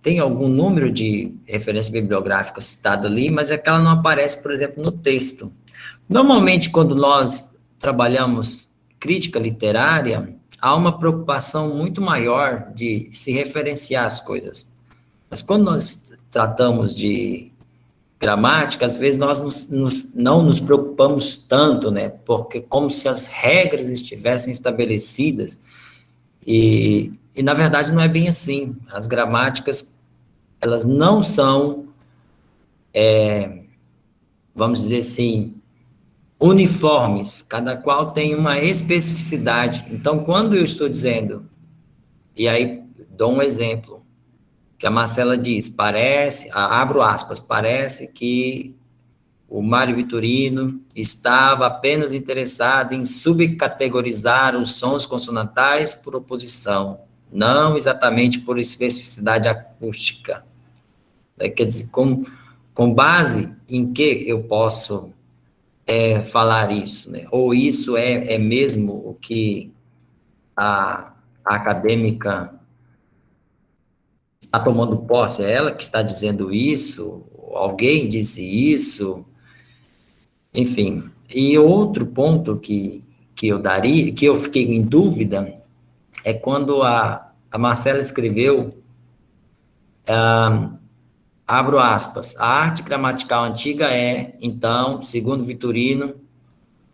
Tem algum número de referência bibliográfica citado ali, mas é que ela não aparece, por exemplo, no texto. Normalmente, quando nós trabalhamos crítica literária, há uma preocupação muito maior de se referenciar as coisas. Mas quando nós tratamos de gramática, às vezes nós não nos preocupamos tanto, né? Porque como se as regras estivessem estabelecidas, e na verdade não é bem assim. As gramáticas, elas não são, vamos dizer assim, uniformes, cada qual tem uma especificidade. Então, quando eu estou dizendo, e aí dou um exemplo, que a Marcela diz, abro aspas, parece que o Mário Vitorino estava apenas interessado em subcategorizar os sons consonantais por oposição, não exatamente por especificidade acústica. Quer dizer, com base em que eu posso falar isso, né? Ou isso é mesmo o que a acadêmica está tomando posse, é ela que está dizendo isso, alguém disse isso, enfim. E outro ponto que eu daria, que eu fiquei em dúvida, é quando a Marcela escreveu, abro aspas, a arte gramatical antiga então, segundo Vitorino,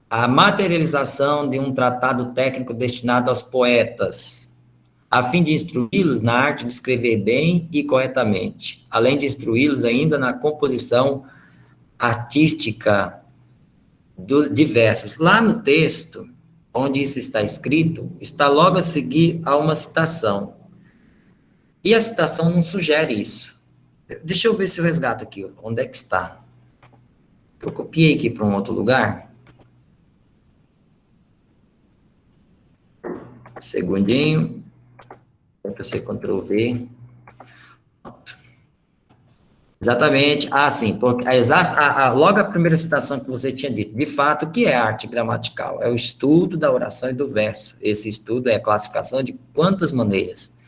a materialização de um tratado técnico destinado aos poetas, a fim de instruí-los na arte de escrever bem e corretamente, além de instruí-los ainda na composição artística de versos. Lá no texto, onde isso está escrito, está logo a seguir a uma citação. E a citação não sugere isso. Deixa eu ver se eu resgato aqui, onde é que está. Eu copiei aqui para um outro lugar. Segundinho. Ctrl+C, Ctrl+V. Exatamente. Sim, porque logo a primeira citação que você tinha dito. De fato, o que é arte gramatical? É o estudo da oração e do verso. Esse estudo é a classificação de quantas maneiras?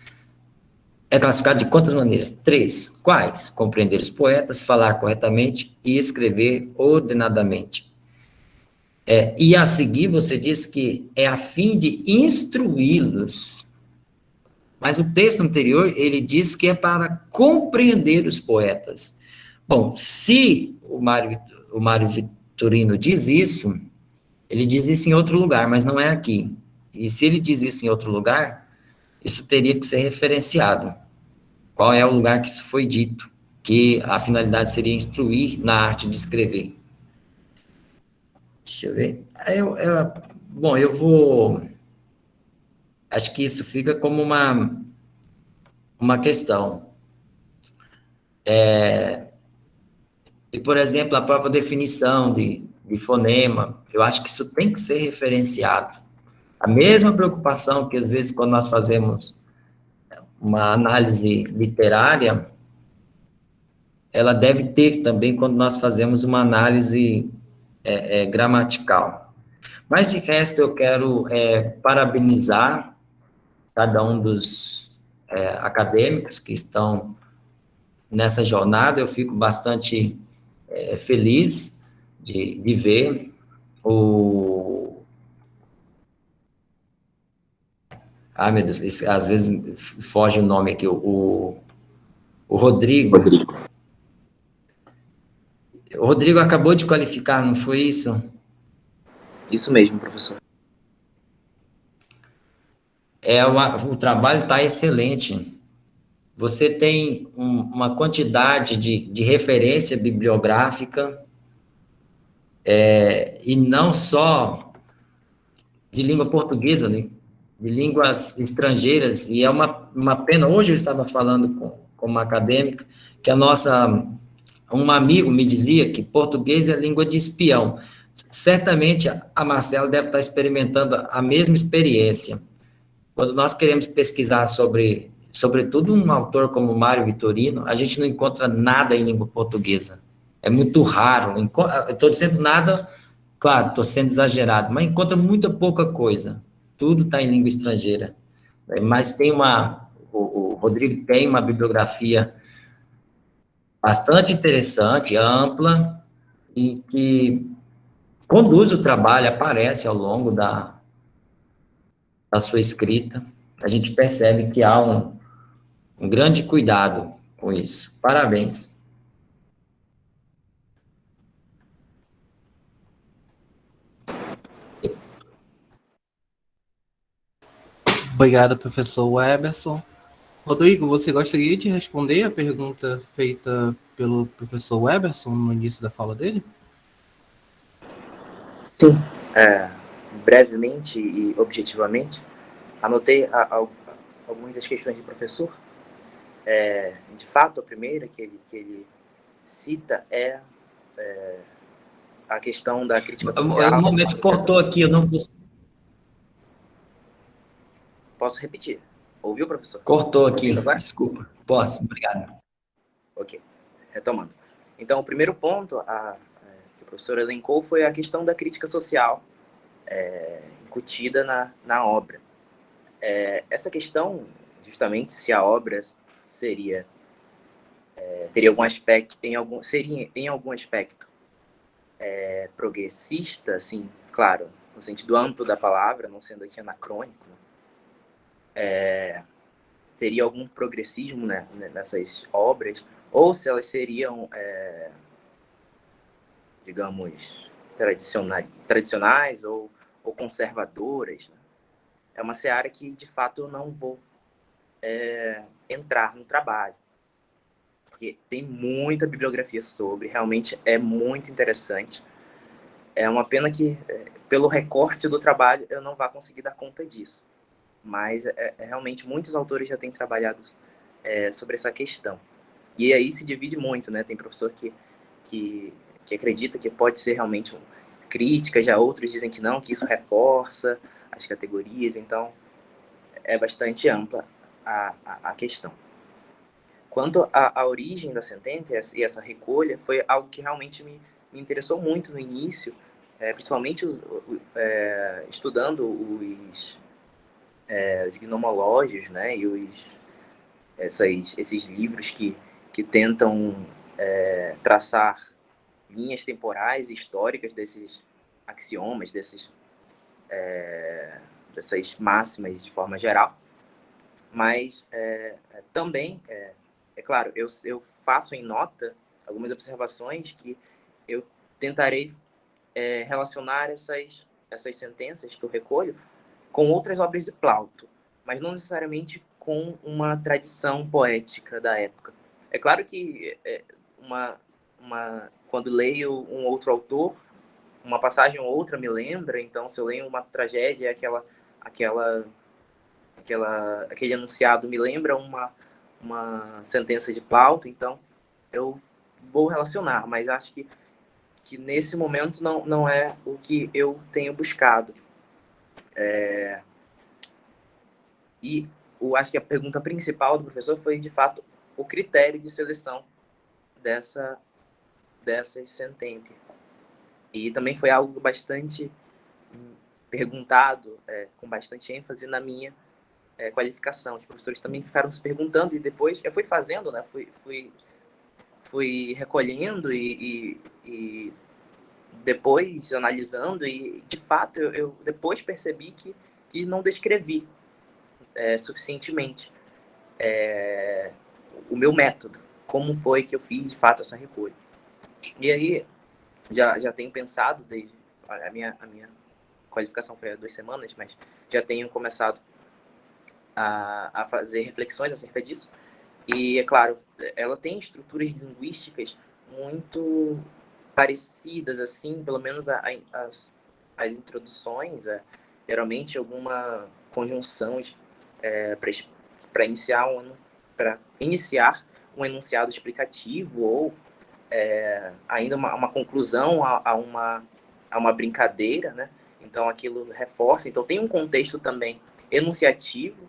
É classificado de quantas maneiras? 3. Quais? Compreender os poetas, falar corretamente e escrever ordenadamente. E a seguir você diz que é a fim de instruí-los. Mas o texto anterior, ele diz que é para compreender os poetas. Bom, se o Mário Vitorino diz isso, ele diz isso em outro lugar, mas não é aqui. E se ele diz isso em outro lugar, isso teria que ser referenciado. Qual é o lugar que isso foi dito? Que a finalidade seria instruir na arte de escrever. Deixa eu ver. Bom, eu vou... Acho que isso fica como uma questão. E, por exemplo, a própria definição de fonema, eu acho que isso tem que ser referenciado. A mesma preocupação que, às vezes, quando nós fazemos uma análise literária, ela deve ter também quando nós fazemos uma análise gramatical. Mas, de resto, eu quero parabenizar cada um dos acadêmicos que estão nessa jornada. Eu fico bastante feliz de ver o... Ah, meu Deus, às vezes foge o nome aqui, o Rodrigo. O Rodrigo acabou de qualificar, não foi isso? Isso mesmo, professor. O trabalho está excelente. Você tem uma quantidade de referência bibliográfica, e não só de língua portuguesa, né? De línguas estrangeiras, e é uma pena. Hoje eu estava falando com uma acadêmica, que um amigo me dizia que português é língua de espião. Certamente a Marcela deve estar experimentando a mesma experiência. Quando nós queremos pesquisar sobretudo um autor como Mário Vitorino, a gente não encontra nada em língua portuguesa. É muito raro. Estou dizendo nada, claro, estou sendo exagerado, mas encontra muita pouca coisa. Tudo está em língua estrangeira. Mas o Rodrigo tem uma bibliografia bastante interessante, ampla, e que conduz o trabalho, aparece ao longo da sua escrita. A gente percebe que há um grande cuidado com isso. Parabéns. Obrigado, professor Weberson. Rodrigo, você gostaria de responder a pergunta feita pelo professor Weberson no início da fala dele? Sim, brevemente e objetivamente, anotei algumas das questões do professor. De fato, a primeira que ele cita é a questão da crítica social. Um momento, cortou aqui, eu não consigo. Posso repetir? Ouviu, professor? Cortou aqui, desculpa. Posso, obrigado. Ok, retomando. Então, o primeiro ponto que o professor elencou foi a questão da crítica social incutida na obra. Essa questão, justamente, se a obra teria algum aspecto, seria em algum aspecto progressista, assim, claro, no sentido amplo da palavra, não sendo aqui anacrônico, teria algum progressismo, né, nessas obras, ou se elas seriam, digamos, tradicionais ou conservadoras. Né? É uma seara que, de fato, eu não vou entrar no trabalho, porque tem muita bibliografia sobre, realmente é muito interessante. É uma pena que, pelo recorte do trabalho, eu não vá conseguir dar conta disso. Mas, realmente, muitos autores já têm trabalhado sobre essa questão. E aí se divide muito, né? Tem professor que acredita que pode ser realmente crítica, já outros dizem que não, que isso reforça as categorias. Então, é bastante ampla a questão. Quanto à origem da sentença e essa recolha, foi algo que realmente me interessou muito no início, principalmente estudando os gnomológios, né, e esses livros que tentam traçar linhas temporais e históricas desses axiomas, dessas máximas de forma geral. Mas também, claro, eu faço em nota algumas observações que eu tentarei relacionar essas sentenças que eu recolho com outras obras de Plauto, mas não necessariamente com uma tradição poética da época. É claro que quando leio um outro autor, uma passagem ou outra me lembra. Então, se eu leio uma tragédia, aquele enunciado me lembra uma sentença de Plauto. Então, eu vou relacionar, mas acho que nesse momento não é o que eu tenho buscado. E eu acho que a pergunta principal do professor foi, de fato, o critério de seleção dessas sentenças. E também foi algo bastante perguntado, com bastante ênfase na minha qualificação. Os professores também ficaram se perguntando, e depois eu fui fazendo, né? Fui recolhendo e depois analisando, e de fato eu depois percebi que não descrevi suficientemente o meu método, como foi que eu fiz de fato essa recolha. E aí já tenho pensado, desde a minha qualificação foi há 2 semanas, mas já tenho começado a fazer reflexões acerca disso. E, é claro, ela tem estruturas linguísticas muito parecidas, assim, pelo menos as introduções, geralmente alguma conjunção para iniciar um enunciado explicativo, ou ainda uma conclusão a uma brincadeira, né? Então aquilo reforça. Então tem um contexto também enunciativo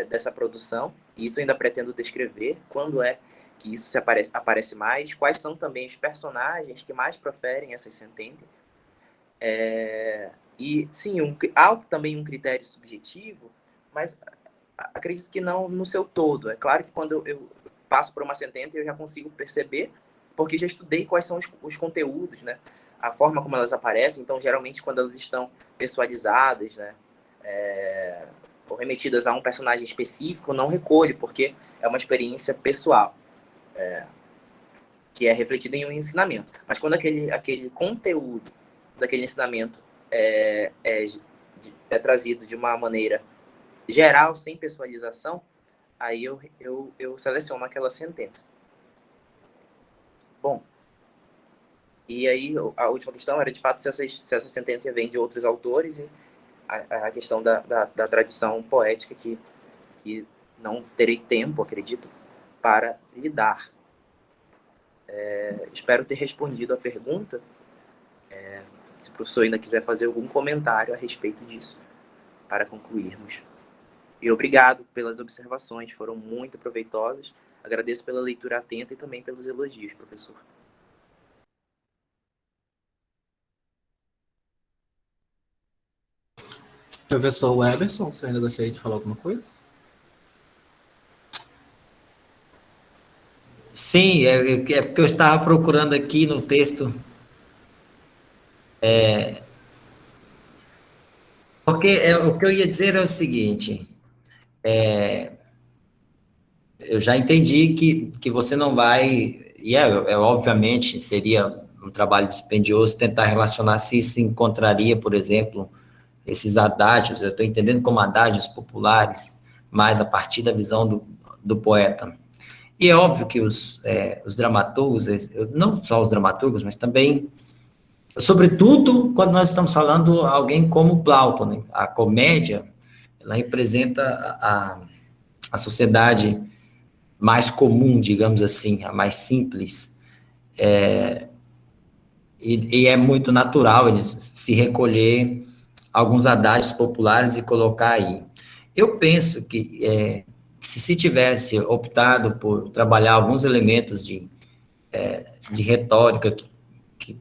dessa produção, e isso eu ainda pretendo descrever, quando é que isso aparece mais, quais são também os personagens que mais proferem essas sentenças. E sim, há também um critério subjetivo, mas acredito que não no seu todo. É claro que quando eu passo por uma sentença, eu já consigo perceber, porque já estudei quais são os conteúdos, né? A forma como elas aparecem. Então, geralmente, quando elas estão pessoalizadas, né? Ou remetidas a um personagem específico, eu não recolho, porque é uma experiência pessoal, que é refletida em um ensinamento. Mas quando aquele conteúdo daquele ensinamento é trazido de uma maneira geral, sem pessoalização, aí eu seleciono aquela sentença. Bom, e aí a última questão era, de fato, se essa sentença vem de outros autores, e a questão da tradição poética que não terei tempo, acredito, para lidar. Espero ter respondido a pergunta. Se o professor ainda quiser fazer algum comentário a respeito disso, para concluirmos. E obrigado pelas observações, foram muito proveitosas. Agradeço pela leitura atenta e também pelos elogios, professor. Professor Weberson, você ainda gostaria de falar alguma coisa? Sim, é porque eu estava procurando aqui no texto. Porque o que eu ia dizer é o seguinte: eu já entendi que você não vai, e obviamente seria um trabalho dispendioso tentar relacionar se encontraria, por exemplo, esses adágios, eu estou entendendo como adágios populares, mas a partir da visão do poeta. E é óbvio que os dramaturgos, não só os dramaturgos, mas também, sobretudo, quando nós estamos falando alguém como Plauto, né? A comédia, ela representa a sociedade mais comum, digamos assim, a mais simples, e é muito natural eles se recolher alguns adágios populares e colocar aí. Eu penso que se tivesse optado por trabalhar alguns elementos de retórica, que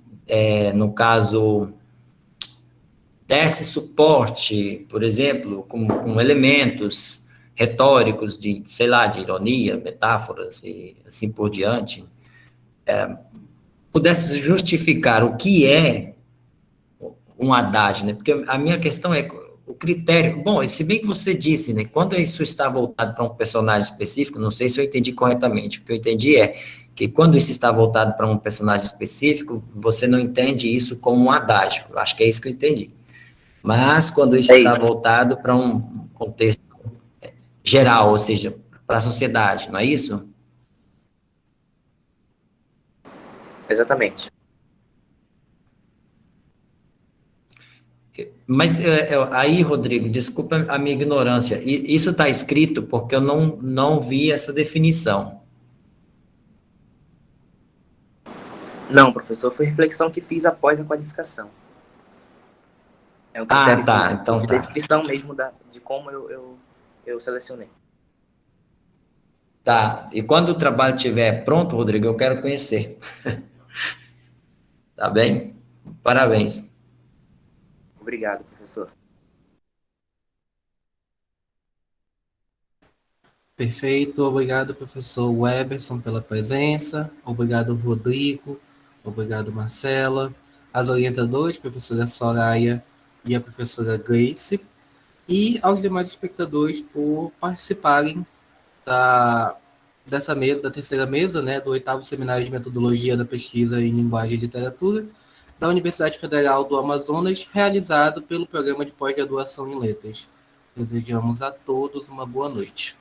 no caso, desse suporte, por exemplo, com elementos retóricos de, sei lá, de ironia, metáforas e assim por diante, pudesse justificar o que é um adágio, né? Porque a minha questão é o critério. Bom, se bem que você disse, né? Quando isso está voltado para um personagem específico, não sei se eu entendi corretamente. O que eu entendi é que quando isso está voltado para um personagem específico, você não entende isso como um adágio. Eu acho que é isso que eu entendi. Mas quando isso está voltado para um contexto geral, ou seja, para a sociedade, não é isso? Exatamente. Mas aí, Rodrigo, desculpa a minha ignorância, isso está escrito porque eu não vi essa definição. Não, professor, foi reflexão que fiz após a qualificação. É um critério tá, de, então de tá. descrição mesmo de como eu selecionei. Tá, e quando o trabalho estiver pronto, Rodrigo, eu quero conhecer. Tá bem? Parabéns. Obrigado, professor. Perfeito, obrigado, professor Weberson, pela presença. Obrigado, Rodrigo. Obrigado, Marcela. As orientadoras, professora Soraya e a professora Grace. E aos demais espectadores por participarem dessa mesa, da terceira mesa, né, do 8º Seminário de Metodologia da Pesquisa em Linguagem e Literatura, da Universidade Federal do Amazonas, realizado pelo Programa de Pós-Graduação em Letras. Desejamos a todos uma boa noite.